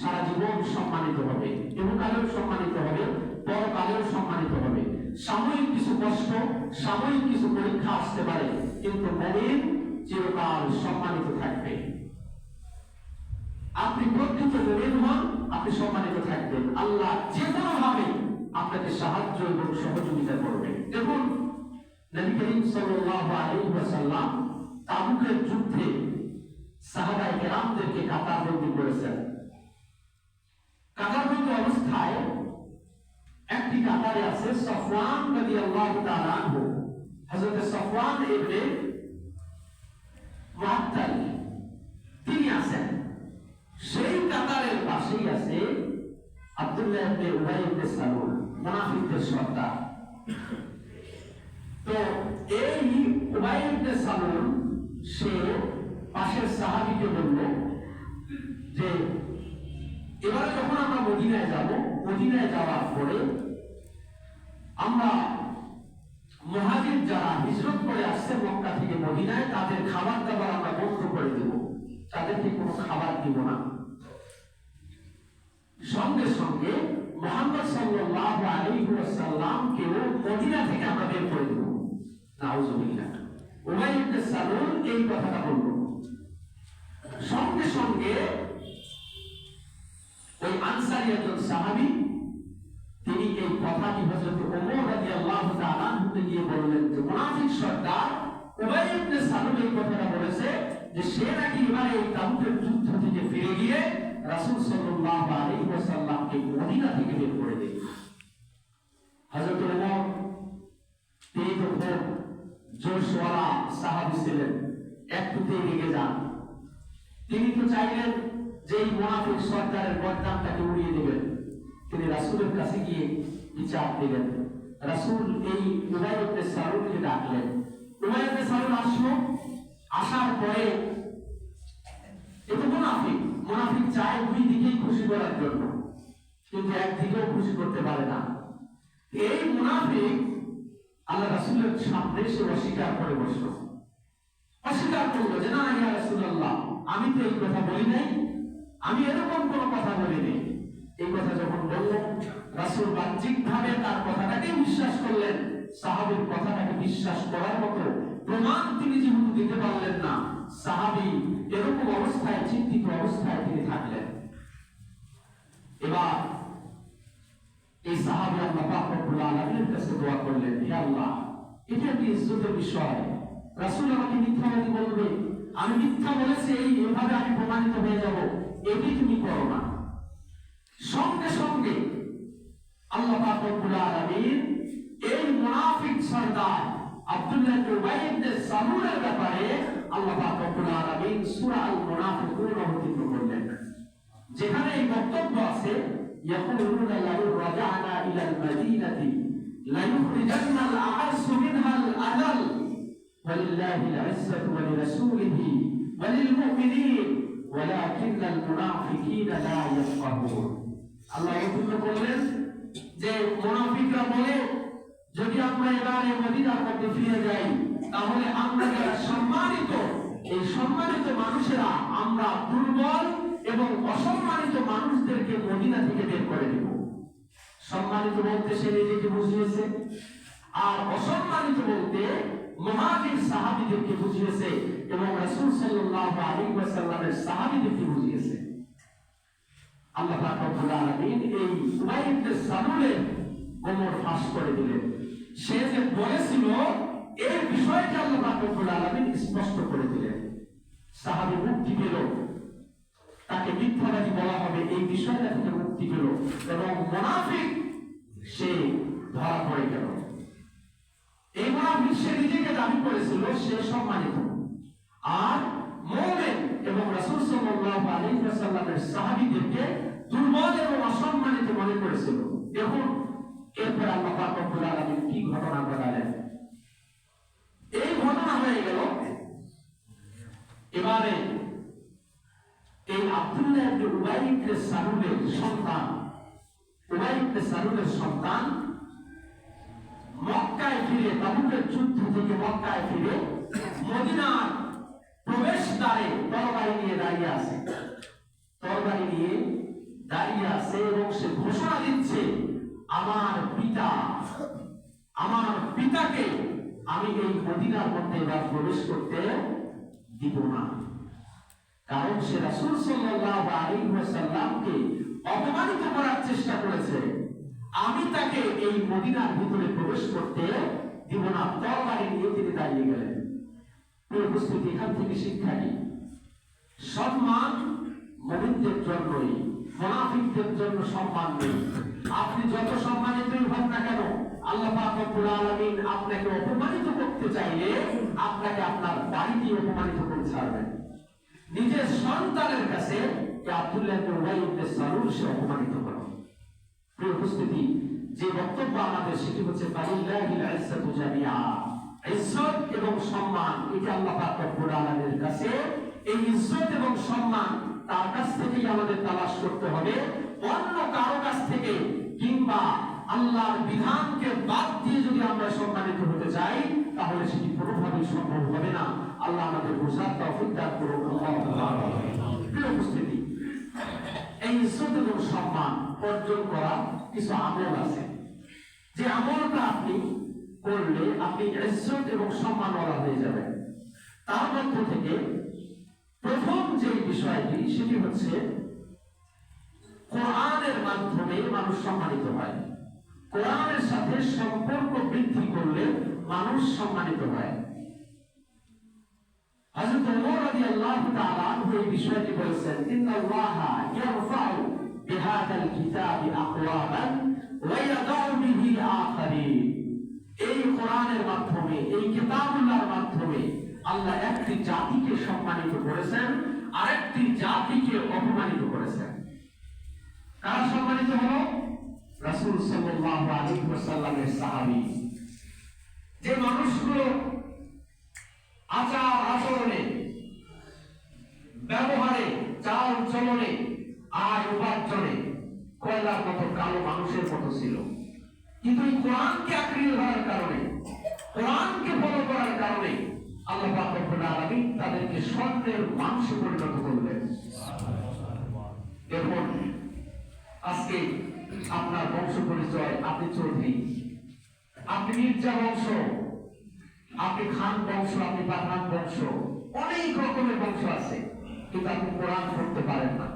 Speaker 1: সারা জীবন সম্মানিত হবে, ইহকালেও সম্মানিত হবে, পরকালেও সম্মানিত হবে। সাময়িক কিছু কষ্ট, সাময়িক কিছু পরীক্ষা আসতে পারে, কিন্তু মুমিন চিরকাল সম্মানিত থাকবে। আপনি প্রকৃত মুমিন হন, আপনি সম্মানিত থাকবেন। আল্লাহ যে কোনো ভাবে আপনাকে আপনাকে সাহায্য এবং সহযোগিতা করবে। দেখুন নবী করিম সাল্লাল্লাহু আলাইহি ওয়াসাল্লাম তাবুকের যুদ্ধে সাহাবায়ে কেরামদেরকে কাতারবন্দি করেছেন। কাতারবন্দি অবস্থায় একটি কাতারে আছে সফওয়ান রাদিয়াল্লাহু তাআলা আনহু। হযরত সফওয়ান ইবনে মুআত্তাল তিনি আছেন। সেই কাতারের পাশেই আছে আব্দুল্লাহ ইবনে উবাই ইবনে সালুল, মুনাফিকদের সর্দার। তো এই উবাই ইবনে সালুল সে পাশের সাহাবীকে বলল যে এবারে যখন আমরা মদিনায় যাব, মদিনায় যাওয়ার পরে আমরা মুহাজির যারা হিজরত করে আসছে মক্কা থেকে মদিনায়, তাদের খাবার দাবার আমরা বন্ধ করে দেব, তাদেরকে কোনো খাবার দিব না। সঙ্গে সঙ্গে মুহাম্মদ সাল্লাল্লাহু আলাইহি ওয়াসাল্লামকেও মদিনা থেকে আমরা বের করে দেব। নাউজুবিল্লাহ। উবাই ইবনে সালুল এই কথাটা বলল। সঙ্গে সঙ্গে ওই আনসারী একজন সাহাবী তিনি এই কথাটি হযরত ওমর রাদিয়াল্লাহু তাআলা আনহুকে গিয়ে বললেন যে মুনাফিক সর্দার উবাই ইবনে সালুল এই কথাটা বলেছে যে সে নাকি এবারে এই তাবুকের যুদ্ধ থেকে ফিরে গিয়ে রাসূল সাল্লাল্লাহু আলাইহি ওয়াসাল্লামকে মদিনা থেকে বের করে দেবে। হযরত ওমর তিনি তো খুব জোশওয়ালা সাহাবী ছিলেন, একটুতেই রেগে যান। তিনি তো চাইলেন যে এই মুনাফিক সর্দারের বদনামটাকে উড়িয়ে দেবেন। তিনি রাসূলের কাছে গিয়ে বিচার দিলেন। রাসূল এই উবাই ইবনে সালুলকে ডাকলেন। উবাই ইবনে সালুল আসলো। আসার পরে এটা মুনাফিক, মুনাফিক চায় দুই দিকেই খুশি করার জন্য, কিন্তু একদিকেও খুশি করতে পারে না। এই মুনাফিক আল্লাহ রাসূলের সামনে সে অস্বীকার করে বসলো। অস্বীকার করলো যে না ইয়া রাসূলুল্লাহ, আমি তো এই কথা বলি নাই, আমি এরকম কোনো কথা বলি নাই। এই কথা যখন বললেন, রাসূল বাহ্যিকভাবে তার কথাটাকে বিশ্বাস করলেন। সাহাবীর কথাটাকে বিশ্বাস করার মতো প্রমাণ তিনি যেহেতু দিতে পারলেন না, সাহাবী এরকম অবস্থায়, চিন্তিত অবস্থায় তিনি থাকলেন। এবার এই সাহাবী আল্লাহ পাক রব্বুল আলামিনের কাছে দোয়া করলেন, হে আল্লাহ, এটা একটি ইজ্জতের বিষয়। রাসূল আমাকে মিথ্যাবাদী বলবে, আমি মিথ্যা বলেছি এইভাবে আমি প্রমাণিত হয়ে যাব, এটি তুমি করো না। সঙ্গে সঙ্গে আল্লাহ পাক রব্বুল আলামিন এই মুনাফিক সর্দার আব্দুল্লাহ ইবনে উবাই ইবনে সালুলের ব্যাপারে আল্লাহ পাক রব্বুল আলামিন সূরা আল মুনাফিকুন অবতীর্ণ করলেন, যেখানে এই বক্তব্য আছে ইয়াকুলুনা লা রাজা'না ইলা আল মাদিনাতি লা ইখরিজান্না আল আ'আসু মিনহা আল আযাল ওয়ালিল্লাহি আল ইজ্জাতু ওয়া লিরাসূলিহি ওয়া লিল মুমিনিন ওয়ালাকিন্নাল মুনাফিকিনা লা ইয়াফকাহুন। আল্লাহ অবতীর্ণ করলেন যে মুনাফিকরা বলে যদি আমরা এবারে মদিনার মধ্যে ফিরে যাই তাহলে আমরা যারা সম্মানিত, এই সম্মানিত মানুষেরা আমরা দুর্বল এবং অসম্মানিত মানুষদেরকে মদিনা থেকে বের করে দেব। সম্মানিত বলতে সে নিজেকে বুঝিয়েছে, আর অসম্মানিত বলতে মুহাজির সাহাবীদেরকে বুঝিয়েছে এবং রাসূল সাল্লাল্লাহু আলাইহি ওয়াসাল্লামের সাহাবীদেরকে বুঝিয়েছে। আল্লাহ পাক রব্বুল আলামিন এই উবাই ইবনে সালুলের কোমর ফাঁস করে দিলেন। সে যে বলেছিল এই বিষয়টা আল্লাহ পাক রব্বুল আলামিন স্পষ্ট করে দিলেন। সাহাবী মুক্তি পেল, তাকে মিথ্যাবাদী বলা হবে এই বিষয়টা থেকে মুক্তি পেল এবং মুনাফিক সে ধরা পড়ে গেল। এই মুনাফিক সে নিজেকে দাবি করেছিল সে সম্মানিত, আর মুমিন এবং রাসূল সাল্লাল্লাহু আলাইহি ওয়াসাল্লামের সাহাবীদেরকে দুর্বল এবং অসম্মানিত মনে করেছিল। দেখুন এরপর আল্লাহ পাক রব্বুল আলামিন কি ঘটনা ঘটালেন। এই ঘটনা হয়ে গেল। এবারে এই আব্দুল্লাহ ইবনে উবাই ইবনে সালুলের সন্তান, উবাই ইবনে সালুলের সন্তান মক্কায় ফিরে, তাবুকের যুদ্ধ থেকে মক্কায় ফিরে মদিনার প্রবেশদ্বারে তরবারি নিয়ে দাঁড়িয়ে আছে, তরবারি নিয়ে দাঁড়িয়ে আছে এবং সে ঘোষণা দিচ্ছে আমার পিতাকে আমি এই মদিনার মধ্যে এবার প্রবেশ করতে দিব না। কারণ সে রাসূল সাল্লাল্লাহু আলাইহি ওয়াসাল্লামকে অপমানিত করার চেষ্টা করেছে। আমি তাকে এই মদিনার ভিতরে প্রবেশ করতে দিব না। তরবারি নিয়ে তিনি দাঁড়িয়ে গেলেন। উপস্থিতি এখান থেকে শিক্ষা কি? সম্মান মুমিনদের জন্যই, মুনাফিকদের জন্য সম্মান নেই। আপনি যত সম্মানিতই হন না কেন, আল্লাহ পাক রব্বুল আলামিন আপনাকে অপমানিত করতে চাইলে আপনাকে আপনার বাড়ি দিয়ে অপমানিত করে ছাড়বেন। নিজের সন্তানের কাছে আব্দুল্লাহ ইবনে উবাই ইবনে সালুল সে অপমানিত হলো। প্রিয় উপস্থিতি, যে বক্তব্য আমাদের সেটি হচ্ছে ফালিল্লাহিল ইজ্জাতু জামিআ। ইজ্জত এবং সম্মান এটা আল্লাহ পাক রব্বুল আলামিনের কাছে। এই ইজ্জত এবং সম্মান তার কাছ থেকেই আমাদের তালাশ করতে হবে। অন্য কারো কাছ থেকে কিংবা আল্লাহর বিধানকে বাদ দিয়ে যদি আমরা সম্মানিত হতে চাই তাহলে সেটি কোনোভাবেই সম্ভব হবে না। আল্লাহ আমাদের বোঝার তৌফিক দান করুন। প্রিয় উপস্থিতি, এই ইজ্জত এবং সম্মান অর্জন করা কিছু আমল আছে, যে আমলটা আপনি করলে আপনি ইজ্জত এবং সম্মানওয়ালা হয়ে যাবেন। তার মধ্য থেকে প্রথম যে বিষয়টি সেটি হচ্ছে কোরআনের মাধ্যমে মানুষ সম্মানিত হয়। কোরআনের সাথে সম্পর্ক বৃদ্ধি করলে মানুষ সম্মানিত হয়। হযরত ওমর রাদিয়াল্লাহু তাআলা আনহু এই বিষয়টি বলেছেন, ইন্নাল্লাহা ইয়ারফাউ বিহাদাল কিতাবি আকওয়ামান ওয়া ইয়াদাউ বিহি আখারিন। এই কোরআনের মাধ্যমে, এই কিতাবুল্লাহর মাধ্যমে আল্লাহ একটি জাতিকে সম্মানিত করেছেন, আরেকটি জাতিকে অপমানিত করেছেন। কারা সম্মানিত হলো? রাসূল সাল্লাল্লাহু আলাইহি ওয়াসাল্লামের সাহাবী। যে মানুষগুলো আচার আচরণে, ব্যবহারে, চাল চলনে, আর উপার্জনে কয়লার মতো কালো মানুষের মতো ছিল, কিন্তু এই কোরআনকে আঁকড়িয়ে ধরার কারণে, কোরআনকে ফলো করার কারণে আল্লাহ পাক রব্বুল আলামিন তাদেরকে স্বর্ণের মাংসে পরিণত করলেন। দেখুন, আজকে আপনার বংশ পরিচয়, আপনি চৌধুরী, আপনি মির্জা বংশ, আপনি খান বংশ, আপনি পাঠান বংশ, অনেক রকমের বংশ আছে, কিন্তু আপনি কোরআন পড়তে পারেন না,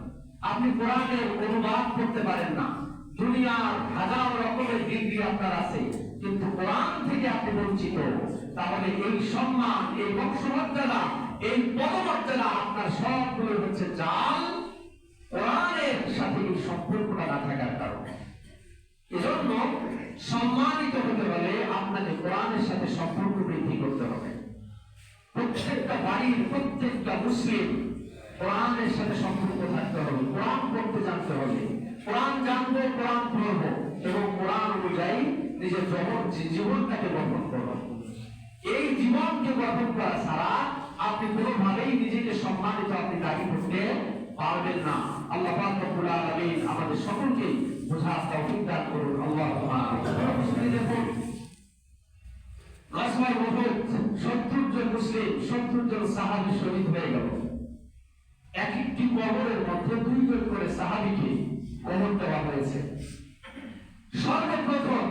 Speaker 1: আপনি কোরআনের অনুবাদ করতে পারেন না। দুনিয়ার হাজার রকমের ডিগ্রি আপনার আছে, কিন্তু কোরআন থেকে আপনি বঞ্চিত। তাহলে এই সম্মান, এই বংশমর্যাদা, এই পদমর্যাদা আপনার সবগুলো হচ্ছে জাল, কোরআনের সাথে এই সম্পর্কটা না থাকার কারণে। এজন্য সম্মানিত হতে হলে আপনাকে কোরআনের সাথে সম্পর্ক বৃদ্ধি করতে হবে। প্রত্যেকটা বাড়ির প্রত্যেকটা মুসলিম কোরআনের সাথে সম্পর্ক থাকতে হবে, কোরআন পড়তে জানতে হবে, কোরআন জানবো, কোরআন পড়বো এবং কোরআন অনুযায়ী নিজের জীবনটাকে গঠন করবো। এই জীবনকে গঠন করা ছাড়া আপনি কোনোভাবেই নিজেকে সম্মানিত আপনি দাবি করতে পারবেন না। আল্লাহ পাক রব্বুল আলামিন আমাদের সকলকে বোঝার তৌফিক দান করুন। আল্লাহুম্মা আমিন। দেখুন, গাজওয়ায়ে উহুদ ৭০ জন মুসলিম, ৭০ জন সাহাবী শহীদ হয়ে গেল। এক একটি কবরের মধ্যে 2 জন করে সাহাবীকে কবর দেওয়া হয়েছে। সর্বপ্রথম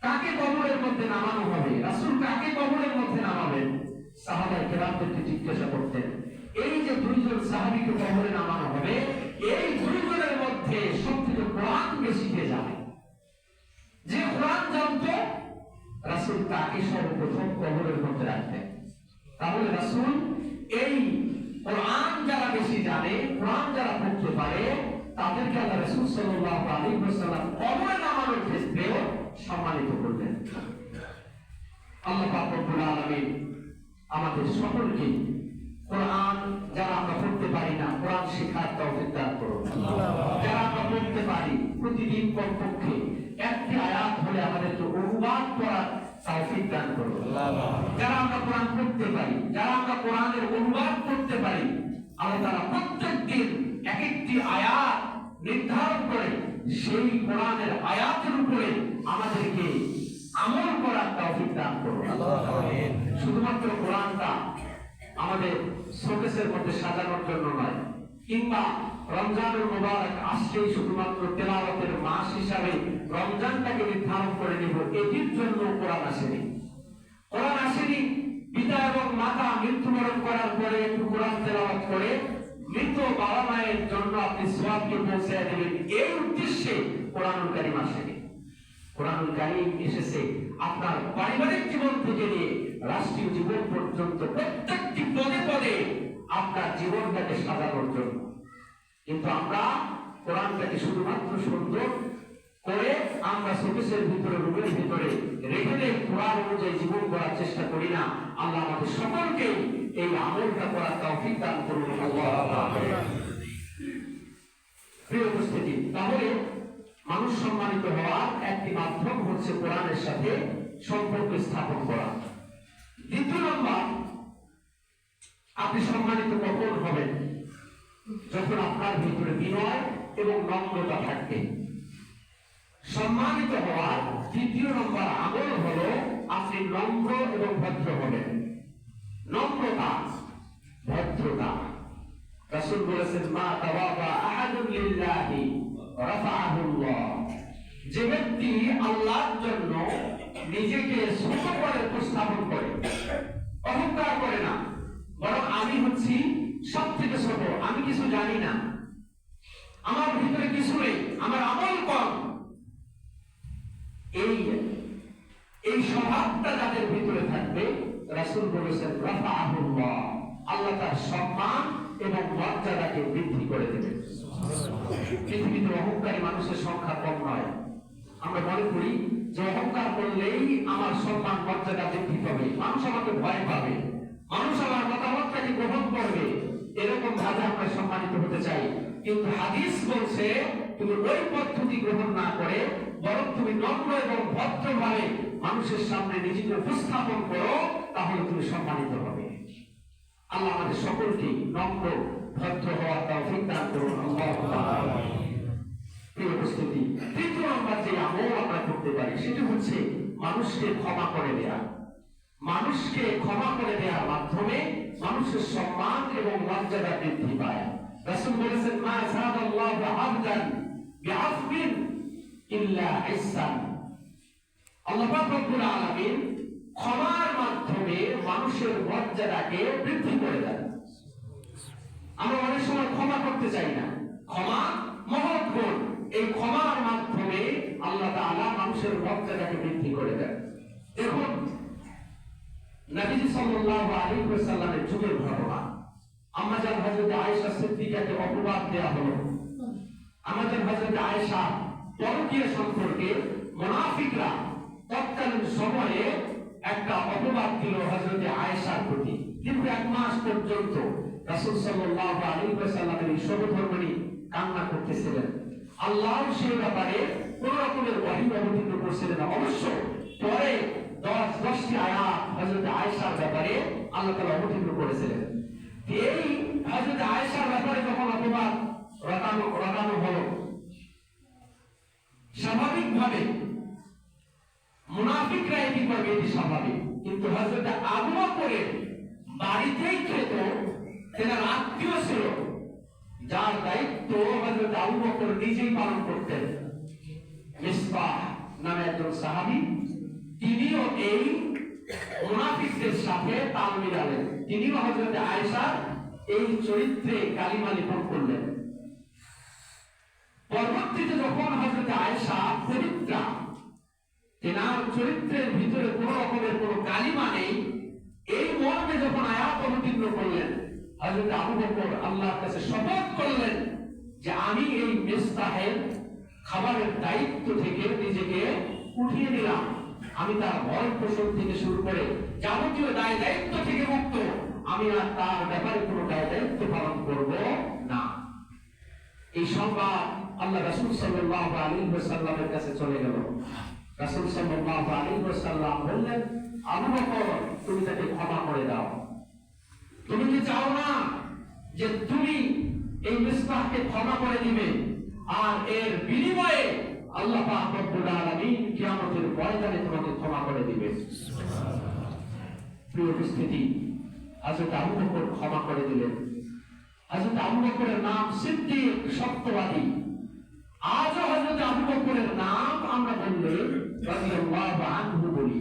Speaker 1: কাকে কবরের মধ্যে নামানো হবে, রাসূল কাকে কবরের মধ্যে নামাবেন, সাহাবায়ে কেরামদেরকে জিজ্ঞাসা করতেন। এই যে 2 জন সাহাবীকে কবরে নামানো হবে, এই 2 জনের মধ্যে সবথেকে কোরআন বেশি কে জানে? যে কোরআন জানতো রাসূল তাকে সর্বপ্রথম কবরের মধ্যে রাখতেন। তাহলে রাসূল এই কোরআন যারা বেশি জানে, কোরআন যারা পড়তে পারে, তাদেরকে আল্লাহ রাসূল সাল্লাল্লাহু আলাইহি ওয়াসাল্লাম কবরে নামানোর ক্ষেত্রে সম্মানিত করলেন। আল্লাহ পাক রব্বুল আলামিন আমাদের সকলকে কোরআন যারা আমরা পড়তে পারি না, কোরআন শেখার তৌফিক দান করুন। যারা আমরা পড়তে পারি, প্রতিদিন কমপক্ষে একটি আয়াত হলে আমাদেরকে অনুবাদ করার তৌফিক দান করুন। যারা আমরা কোরআন পড়তে পারি, যারা আমরা কোরআনের অনুবাদ করতে পারি, আল্লাহ তাআলা প্রত্যেকদিন এক একটি আয়াত নির্ধারণ করে সেই কোরআনের আয়াতের উপরে আমাদেরকে আমল করার তৌফিক দান করুন। শুধুমাত্র কোরআনটা আমাদের শোকেসের মধ্যে সাজানোর জন্য নয়, কিংবা রমজানুল মুবারক আসলেই শুধুমাত্র তেলাওয়াতের মাস হিসাবে রমজানটাকে নির্ধারণ করে নেব, এটির জন্য কোরআন আসেনি। কোরআন আসেনি পিতা এবং মাতা মৃত্যুবরণ করার পরে একটু কোরআন তেলাওয়াত করে মৃত বাবা মায়ের জন্য আপনি সওয়াবকে পৌঁছে দেবেন, এই উদ্দেশ্যে কোরআনুল কারীম আসেনি। কোরআনুল কারীম এসেছে আপনার পারিবারিক জীবন থেকে নিয়ে রাষ্ট্রীয় জীবন পর্যন্ত প্রত্যেকটি পদে পদে আপনার জীবনটাকে সাজানোর জন্য। কিন্তু আমরা কোরআনটাকে শুধুমাত্র সুন্দর করে আমরা শোকেসের ভিতরে, রুমের ভিতরে রেখে দিয়ে কোরআন অনুযায়ী জীবন করার চেষ্টা করি না। আল্লাহ আমাদের সকলকে এই আমলটা করার তৌফিক দান করুন। প্রিয় উপস্থিতি, তাহলে মানুষ সম্মানিত হওয়ার একটি মাধ্যম হচ্ছে কোরআনের সাথে সম্পর্ক স্থাপন করা। দ্বিতীয় নম্বর, আপনি সম্মানিত কখন হবেন? যখন আপনার ভিতরে বিনয় এবং নম্রতা থাকবে। সম্মানিত হওয়ার দ্বিতীয় নম্বর আমল হলো আপনি নম্র এবং ভদ্র হবেন। নম্রতা, ভদ্রতা। রাসূল বলেছেন, মা তাওয়াবা আহাদুন লিল্লাহি রাফাআহুল্লাহ। যে ব্যক্তি আল্লাহর জন্য নিজেকে ছোট করে উপস্থাপন করে, অহংকার করে না, বরং আমি হচ্ছি সব থেকে ছোট, আমি কিছু জানি না, আমার ভিতরে কিছু নেই, আমার আমল কম, এই স্বভাবটা যাদের ভিতরে থাকবে, রাসূল বলেছেন রাফাআহুল্লাহ, আল্লাহ তার সম্মান এবং মর্যাদাকে বৃদ্ধি করে দেবেন। পৃথিবীতে অহংকারী মানুষের সংখ্যা কম নয়। আমরা মনে করি যে অহংকার করলেই আমার সম্মান মর্যাদা বৃদ্ধি পাবে, মানুষ আমাকে ভয় পাবে, মানুষ আমার মতামতটাকে গ্রহণ করবে, এরকম ভাবে আমরা সম্মানিত হতে চাই। কিন্তু হাদিস বলছে তুমি ওই পদ্ধতি গ্রহণ না করে বরং তুমি নম্র এবং ভদ্রভাবে মানুষের সামনে নিজেকে উপস্থাপন করো, তাহলে তুমি সম্মানিত হবে। আল্লাহ আমাদের সকলকে নম্র ভদ্র হওয়ার তৌফিক দান করুন। প্রিয় উপস্থিতি, তৃতীয় নম্বর যে আমল আমরা করতে পারি সেটি হচ্ছে মানুষকে ক্ষমা করে দেয়া। মানুষকে ক্ষমা করে দেওয়ার মাধ্যমে মানুষের সম্মান এবং মর্যাদা বৃদ্ধি পায়। রাসূল বলেছেন, মা সাদাল্লাহু আবদান বিআফবিন ইল্লা ইহসান। আল্লাহ পাক রব্বুল আলামিন ক্ষমার মাধ্যমে মানুষের মর্যাদাকে বৃদ্ধি করে দেন। আমরা অনেক সময় ক্ষমা করতে চাই না, ক্ষমা মহৎ গুণ, এই ক্ষমার মাধ্যমে আল্লাহ তাআলা মানুষের মর্যাদাকে বৃদ্ধি করে দেন। দেখুন, নবীজি সাল্লাল্লাহু আলাইহি ওয়াসাল্লামের যুগের ঘটনা। আমাদের হযরত আয়েশা সিদ্দিকাকে অপবাদ দেয়া হলো। আমাদের হযরত আয়েশা পরকীয়া সম্পর্কে মুনাফিকরা তৎকালীন সময়ে একটা অপবাদ দিল হযরত আয়েশার প্রতি। কিন্তু এক মাস পর্যন্ত রাসূল সাল্লাল্লাহু আলাইহি ওয়াসাল্লামের এই সহধর্মিণী কান্না করতেছিলেন। আল্লাহ সেই ব্যাপারে কোন রকমের ওহী অবতীর্ণ করছিলেন না। অবশ্য পরে 10টি আয়াত হযরত আয়েশার ব্যাপারে আল্লাহ তাআলা অবতীর্ণ করেছিলেন। এই হযরত আয়েশার ব্যাপারে যখন অপবাদ রটানো হলো, স্বাভাবিকভাবে মুনাফিকরা এটি করবে, এটি স্বাভাবিক। কিন্তু হযরত আবু বকরের বাড়িতেই খেত, তেনার আত্মীয় ছিল, যার দায়িত্ব হযরত আবু বকর নিজেই পালন করতেন। মিসবাহ নামে একজন সাহাবী, তিনিও এই মুনাফিকদের সাথে তাল মিলালেন। তিনিও হযরত আয়েশার এই চরিত্রে কালিমা লেপন করলেন। পরবর্তীতে যখন হযরত আয়েশা পবিত্রা, তেনার চরিত্রের ভিতরে কোন রকমের কোন কালিমা নেই, এই মর্মে যখন আয়াত অবতীর্ণ করলেন, হযরত আবু বকর আল্লাহর কাছে শপথ করলেন যে আমি এই মিসবাহের খাবারের দায়িত্ব থেকে নিজেকে উঠিয়ে নিলাম, আমি তার ভরণ পোষণ থেকে শুরু করে যাবতীয় দায় দায়িত্ব থেকে মুক্ত, আমি আর তার ব্যাপারে কোনো দায় দায়িত্ব পালন করব না। এই সংবাদ আল্লাহ রাসূল সাল্লাল্লাহু আলাইহি ওয়াসাল্লামের কাছে চলে গেল। রাসূল সাল্লাল্লাহু আলাইহি ওয়াসাল্লাম বললেন, আবু বকর তুমি তাকে ক্ষমা করে দাও। তুমি কি চাও না যে তুমি এই মিসবাহকে ক্ষমা করে দিবে, আর এর বিনিময়ে আল্লাহ পাক রব্বুল আলামিন কিয়ামতের ময়দানে তোমাকে ক্ষমা করে দিবে। প্রিয় উপস্থিতি, হযরত আবু বকর ক্ষমা করে দিলেন। হযরত আবু বকরের নাম সিদ্দিক, সত্যবাদী। আজও হযরত আবু বকরের নাম আমরা বললে রাদিয়াল্লাহু আনহু বলি,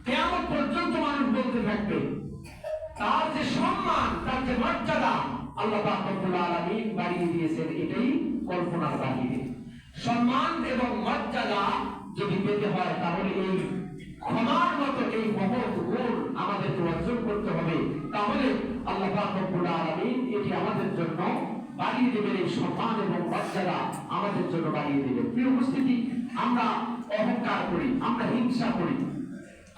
Speaker 1: কিয়ামত পর্যন্ত মানুষ বলতে থাকবে। তার যে সম্মান, তার যে মর্যাদা আল্লাহ পাক রব্বুল আলামিন বাড়িয়ে দিয়েছেন, এটাই কল্পনার বাহিরে। সম্মান এবং মর্যাদা যদি পেতে হয় তাহলে এই ক্ষমার মতো এই মহৎ গুণ আমাদেরকে অর্জন করতে হবে। তাহলে আল্লাহ পাক রব্বুল আলামিন এটি আমাদের জন্য বাড়িয়ে দেবেন, এই সম্মান এবং মর্যাদা আমাদের জন্য বাড়িয়ে দেবেন। প্রিয় উপস্থিতি, আমরা অহংকার করি, আমরা হিংসা করি,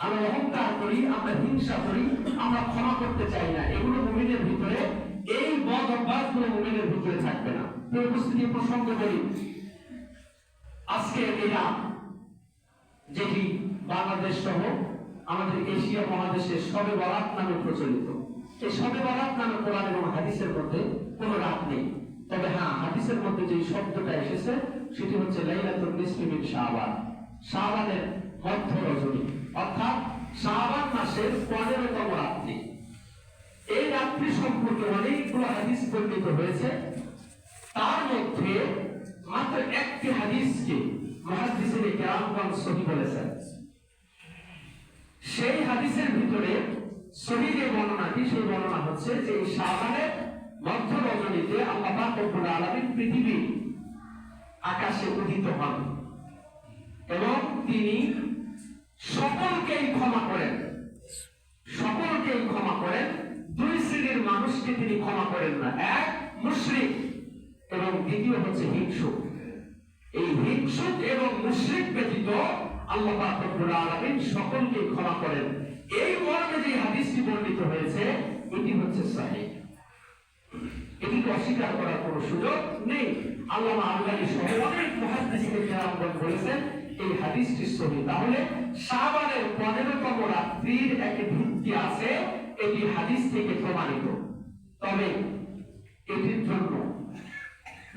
Speaker 1: আমরা অহংকার করি, আমরা হিংসা করি, আমরা ক্ষমা করতে চাই না। এগুলো মুমিনের ভিতরে, এই বদ অভ্যাসগুলো মুমিনের ভিতরে থাকবে না। প্রিয় উপস্থিতি, প্রসঙ্গ করি, আজকে এরা যেটি বাংলাদেশ সহ আমাদের এশিয়া মহাদেশে শবে বরাত নামে প্রচলিত। এই শবে বরাত নামে কোরআন এবং হাদিসের মধ্যে কোনো রাত নেই। তবে হ্যাঁ, হাদিসের মধ্যে যে শব্দটা এসেছে সেটি হচ্ছে লাইলাতুন নিসফি মিন শাবান, শাবানের মধ্য রজনী, অর্থাৎ শাবান মাসের 15তম রাত্রি। এই রাত্রি সম্পর্কে অনেকগুলো হাদিস বর্ণিত হয়েছে। তার মধ্যে মাত্র একটি হাদিসকে মুহাদ্দিসিনে কেরামগণ সহিহ বলেছেন। সেই হাদিসের ভিতরে সহিহ যে বর্ণনাটি, সেই বর্ণনা হচ্ছে যে এই শাবানের মধ্য রজনীতে আল্লাহ পাক রব্বুল আলামিন পৃথিবীর আকাশে উদিত হন এবং তিনি সকলকেই ক্ষমা করেন, সকলকেই ক্ষমা করেন। দুই শ্রেণীর মানুষকে তিনি ক্ষমা করেন না, এক মুশরিক এবং দ্বিতীয় হচ্ছে হিংসুক। এই হিংসুক এবং মুশরিক ব্যতীত আল্লাহ পাক রব্বুল আলামিন সকলকে ক্ষমা করেন। এই মর্মে যে হাদিসটি বর্ণিত হয়েছে এটি হচ্ছে সহিহ, এটিকে অস্বীকার করার কোনো সুযোগ নেই। আল্লামা আল-আলবানী সহ অনেক মুহাদ্দিসিনে কেরামগণ বলেছেন এই হাদিসটি সহিহ। তাহলে শাবানের 15তম রাত্রির একটি ভিত্তি আছে, এটি হাদিস থেকে প্রমাণিত। তবে এটির জন্য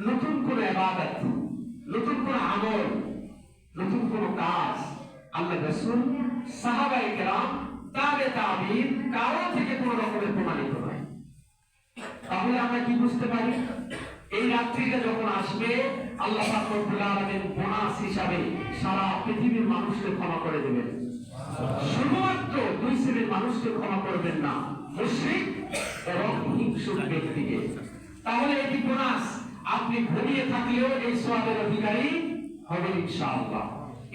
Speaker 1: নতুন কোন ইবাদত, নতুন কোন আমল, নতুন কোন কাজ আল্লাহ রাসূল, সাহাবায়ে কেরাম, তাবে তাবিঈন কারো থেকে কোন রকমের প্রমাণিত নয়। তাহলে আমরা কি বুঝতে পারি? এই রাত্রিটা যখন আসবে আল্লাহ পাক রব্বুল আলামিন বোনাস হিসাবে সারা পৃথিবীর মানুষকে ক্ষমা করে দেবেন। শুধুমাত্র দুই শ্রেণীর মানুষকে ক্ষমা করবেন না, মুশরিক এবং হিংসুক ব্যক্তিকে। তাহলে এটি বোনাস, আপনি ঘুমিয়ে থাকলেও এই সওয়াবের অধিকারী হবেন ইনশাআল্লাহ।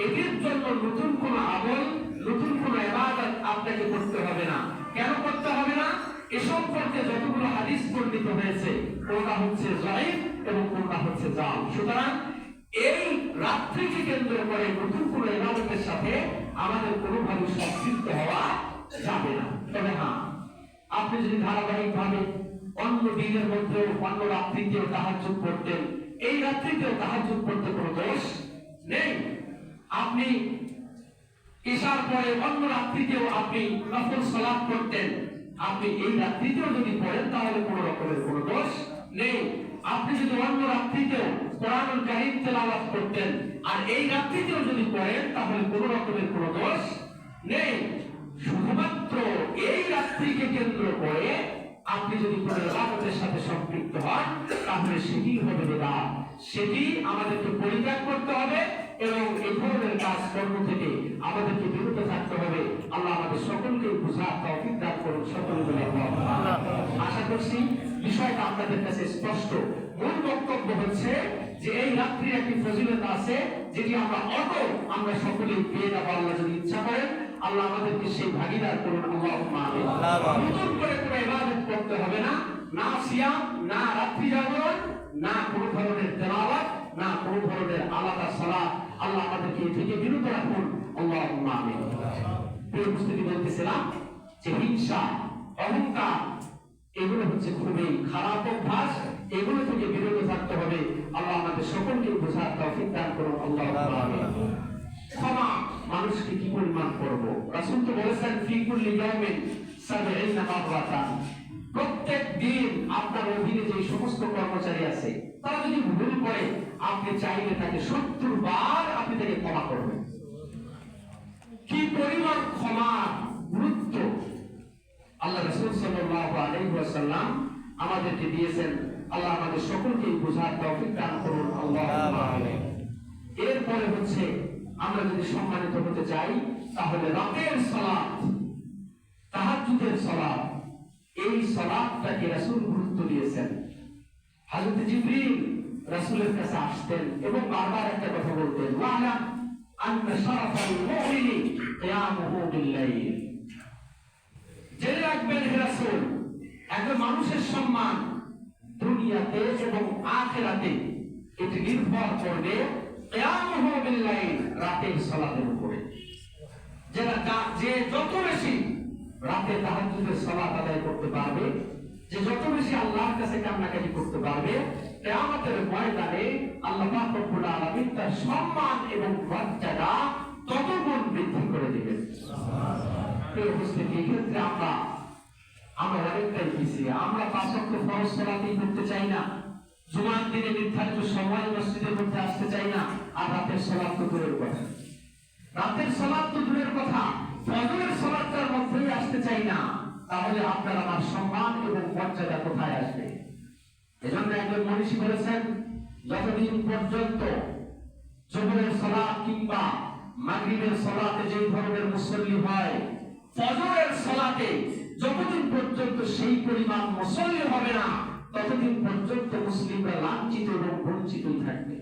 Speaker 1: এটির জন্য নতুন কোন আমল, নতুন কোন ইবাদত আপনাকে করতে হবে না। কেন করতে হবে না? এ সম্পর্কে যতগুলো হাদিস বর্ণিত হয়েছে কোনটা হচ্ছে যায়েদ এবং কোনটা হচ্ছে জাল। সুতরাং এই রাত্রিকে কেন্দ্র করে নতুন কোন ইবাদতের সাথে আমাদের কোনোভাবে সম্পৃক্ত হওয়া যাবে না। তবে হ্যাঁ, আপনি যদি ধারাবাহিকভাবে অন্য দিনের মধ্যে অন্য রাত্রিতেও তাহাজ্জুদ পড়তেন, এই রাত্রিতেও তাহাজ্জুদ পড়তে কোনো দোষ নেই। আপনি ঈশার পরে অন্য রাত্রিতেও আপনি নফল সালাত করতেন, আপনি এই রাত্রিতেও যদি পড়েন তাহলে কোনো রকমের কোনো দোষ নেই। আপনি যদি অন্য রাত্রিতেও কোরআনুল কারীম তেলাওয়াত করতেন আর এই রাত্রিতেও যদি পড়েন তাহলে কোনো রকমের কোনো দোষ নেই। শুধুমাত্র এই রাত্রিকে কেন্দ্র করে আপনি যদি কোনো ইবাদতের সাথে সম্পৃক্ত হন তাহলে সেটি হবে বিদআত, সেটি আমাদেরকে পরিত্যাগ করতে হবে এবং এই ধরনের কাজ কর্ম থেকে আমাদেরকে বিরত থাকতে হবে। আল্লাহ আমাদের সকলকে বুঝার তৌফিক দান করুন। সকলে বলে আল্লাহ। আশা করছি বিষয়টা আপনাদের কাছে স্পষ্ট। মূল বক্তব্য হচ্ছে যে এই রাত্রির একটি ফজিলত আছে যেটি আমরা সকলেই পেয়ে যাবো আল্লাহ যদি ইচ্ছা করেন। আল্লাহ আমাদেরকে সেই ভাগীদার করুন। আল্লাহুম্মা আমিন। নতুন করে কোনো ইবাদত করতে হবে না, না সিয়াম, না রাত্রি জাগরণ, না কোনো ধরনের তেলাওয়াত, না কোনো ধরনের আলাদা সালাত। আল্লাহ আমাদেরকে এ থেকে বিরত রাখুন। আল্লাহুম্মা আমিন। প্রিয় উপস্থিতি, বলতেছিলাম যে হিংসা, অহংকার এগুলো হচ্ছে খুবই খারাপ অভ্যাস, এগুলো থেকে বিরত থাকতে হবে। আল্লাহ আমাদের সকলকে বোঝার তৌফিক দান করুন। আল্লাহুম্মা আমিন। ক্ষমা মানুষকে কি পরিমাণ করব? রাসূল তো বলেছেন ফি কুল্লি ইয়াউমিন ৭০ মাররাতান। প্রত্যেক দিন আপনার অধীনে যে সমস্ত কর্মচারী আছে তারা যদি ভুল করে আপনি চাইলে তাকে ৭০ বার আপনি তাকে ক্ষমা করবেন। কি পরিমাণ ক্ষমা গুরুত্ব আল্লাহ রাসূল সাল্লাল্লাহু আলাইহি ওয়াসাল্লাম আমাদেরকে দিয়েছেন। আল্লাহ আমাদের সকলকে বোঝার তৌফিক দান করুন। আল্লাহুম্মা আমিন। এরপরে হচ্ছে আমরা যদি সম্মানিত হতে চাই তাহলে রাতের সালাত, তাহাজ্জুদের সালাত, এই সালাতটাকে রাসূল গুরুত্ব দিয়েছেন। হযরত জিবরিল রাসূলের কাছে আসতেন এবং বারবার একটা কথা বলতেন, ওয়ালা আন্না শারাফাল মুমিনি কিয়ামুহু বিল-লাইল। জেনে রাখবেন হে রাসূল, একজন মানুষের সম্মান দুনিয়াতে এবং আখিরাতে এটি নির্ভর করবে কিয়ামুহু বিল-লাইল, রাতের সালাতের উপরে। যে যত বেশি রাতে তাহাজ্জুদের সালাত আদায় করতে পারবে, যে যত বেশি আল্লাহর কাছে কান্নাকাটি করতে পারবে, কিয়ামতের ময়দানে আল্লাহ পাক রব্বুল আলামিন তার সম্মান এবং মর্যাদা তত গুণ বৃদ্ধি করে দিবেন। প্রিয় উপস্থিতি, এই ক্ষেত্রে আমরা অনেকটাই পিছিয়ে। আমরা 5 ওয়াক্ত ফরজ সালাতই করতে চাই না, জুমার দিনে নির্ধারিত সময় মসজিদের মধ্যে আসতে চাই না, আর রাতের সালাত তো দূরের কথা। রাতের সালাত তো দূরের কথা, ফজরের সালাতটার মধ্যেই আসতে চাই না। তাহলে আপনার আমার সম্মান এবং মর্যাদা কোথায় আসবে? এজন্য একজন মনীষী বলেছেন, যতদিন পর্যন্ত জোহরের সালাত কিংবা মাগরিবের সালাতে যে ধরনের মুসল্লি হয়, ফজরের সালাতে যতদিন পর্যন্ত সেই পরিমাণ মুসল্লি হবে না, ততদিন পর্যন্ত মুসলিমরা লাঞ্ছিত এবং বঞ্চিতই থাকবে।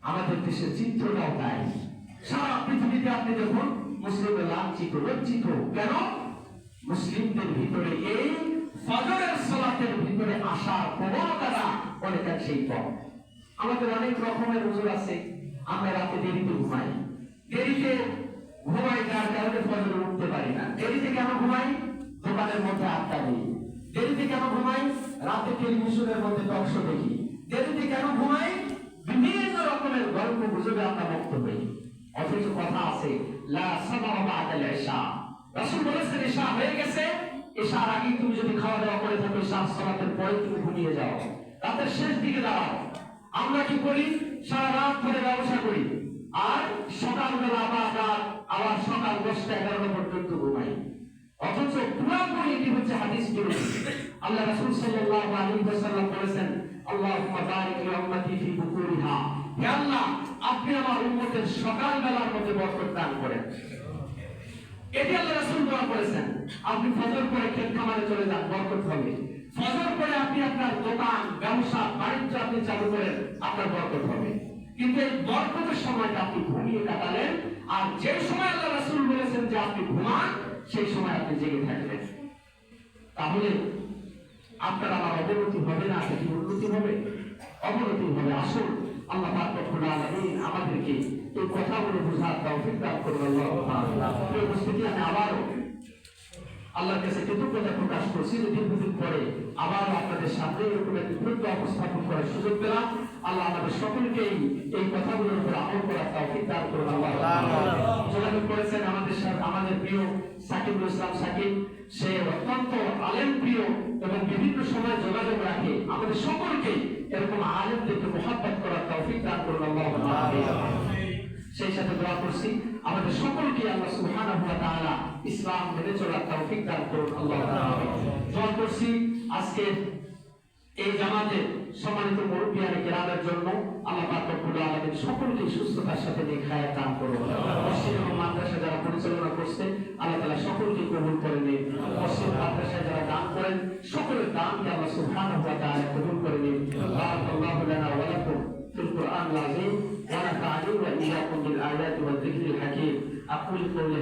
Speaker 1: আমাদের দেশের চিত্রটাও তাই। সারা পৃথিবীতে আপনি দেখুন, মুসলিমরা লাঞ্ছিত বঞ্চিত কেন? মুসলিমদের ভিতরে এই ফজরের সালাতের ভিতরে আসার প্রবণতাটা অনেকাংশেই কম। আমাদের অনেক রকমের ওজোর আছে। আমরা রাতে দেরিতে ঘুমাই, দেরিতে ঘুমাই, যার কারণে ফজরে উঠতে পারি না। দেরিতে কেন ঘুমাই? দোকানের মধ্যে আড্ডা দিই। দেরিতে কেন ঘুমাই? রাতে টেলিভিশনের মধ্যে টক শো দেখি। দেরিতে কেন ঘুমাই? বিভিন্ন রকমের গল্প গুজবে আমরা মুক্ত হই। অথচ কথা আছে, লা সামারা বা'দাল ইশা। রাসূল বলেছেন, ইশা হয়ে গেছে, ইশার আগে তুমি যদি খাওয়া দাওয়া করে থাকো, ইশার সালাতের পরে তুমি ঘুমিয়ে যাও, রাতের শেষ দিকে দাঁড়াও। আমরা কি করি? সারা রাত ধরে ব্যবসা করি, আর সকালবেলা আবার সকাল 10টা-11টা পর্যন্ত ঘুমাই। অথচ পুরোপুরি এটি হচ্ছে হাদিস বিরোধী। আল্লাহ রাসূল সাল্লাল্লাহু আলাইহি ওয়াসাল্লাম বলেছেন, আল্লাহুম্মা বারিক লি উম্মতি ফি বুকুরিহা। হে আল্লাহ, আপনি আমার উম্মতের সকাল বেলার মধ্যে বরকত দান করেন। এটি আল্লাহ রাসূল দোয়া করেছেন। আপনি ফজর পরে ক্ষেত খামারে চলে যান, বরকত হবে। ফজর পরে আপনি আপনার দোকান, ব্যবসা, বাণিজ্য আপনি চালু করেন, আপনার বরকত হবে। কিন্তু এই বরকতের সময়টা আপনি ঘুমিয়ে কাটালেন, আর যে সময় আল্লাহ রাসূল বলেছেন যে আপনি ঘুমান, সেই সময় আপনি জেগে থাকবেন। তাহলে আপনার আমার অবনতি হবে না, সেটি উন্নতি হবে? অবনতি হবে। আসুন আল্লাহ পাক রব্বুল আলামিন আমাদেরকে এই কথাগুলো বোঝার তৌফিক দান করুন। আল্লাহু তাআলা। এই উপস্থিতি আমি আবারও আল্লাহর কাছে কৃতজ্ঞতা প্রকাশ করছি যে দীর্ঘদিন পরে আবারও আপনাদের সামনে এরকম একটি প্রজ্ঞ উপস্থাপন করার সুযোগ পেলাম। আল্লাহ আমাদের সকলকেই এই কথাগুলোর উপর আমল করার তৌফিক দান করুন। আল্লাহু তাআলা। যোগাযোগ করেছেন আমাদের সাথে আমাদের প্রিয় সাকিবুল ইসলাম সাকিব। সে অত্যন্ত আলেম প্রিয় এবং বিভিন্ন সময় যোগাযোগ রাখে। আমাদের সকলকে এরকম আলেমদেরকে মুহাব্বত করার তৌফিক দান করুন। আল্লাহু তাআলা। সেই সাথে দোয়া করছি আমাদের সকলকে আল্লাহ সুবহানাহু ওয়া তাআলা ইসলাম মেনে চলার তৌফিক দান করুন। আল্লাহু তাআলা। দোয়া করছি আজকে এই জামাতে সম্মানিত মুরব্বিয়ানে কেরামের জন্য আল্লাহ পাক রব্বুল আলামিন সকলকে সুস্থতার সাথে নেক হায়াত দান করুন। মসজিদ এবং মাদ্রাসা যারা পরিচালনা করছে, আল্লাহ তাআলা সকলকে কবুল করে নিন। মসজিদ মাদ্রাসায় যারা দান করেন, সকলের দানকে আল্লাহ সুবহানাহু ওয়া তাআলা কবুল করে নিন। বারাকাল্লাহু লানা ওয়া লাকুম ফিল কুরআনিল আযীম ওয়া নাফা'নি ওয়া ইয়্যাকুম বিল আয়াতি ওয়াল যিকরিল হাকীম। আকুলু কওলি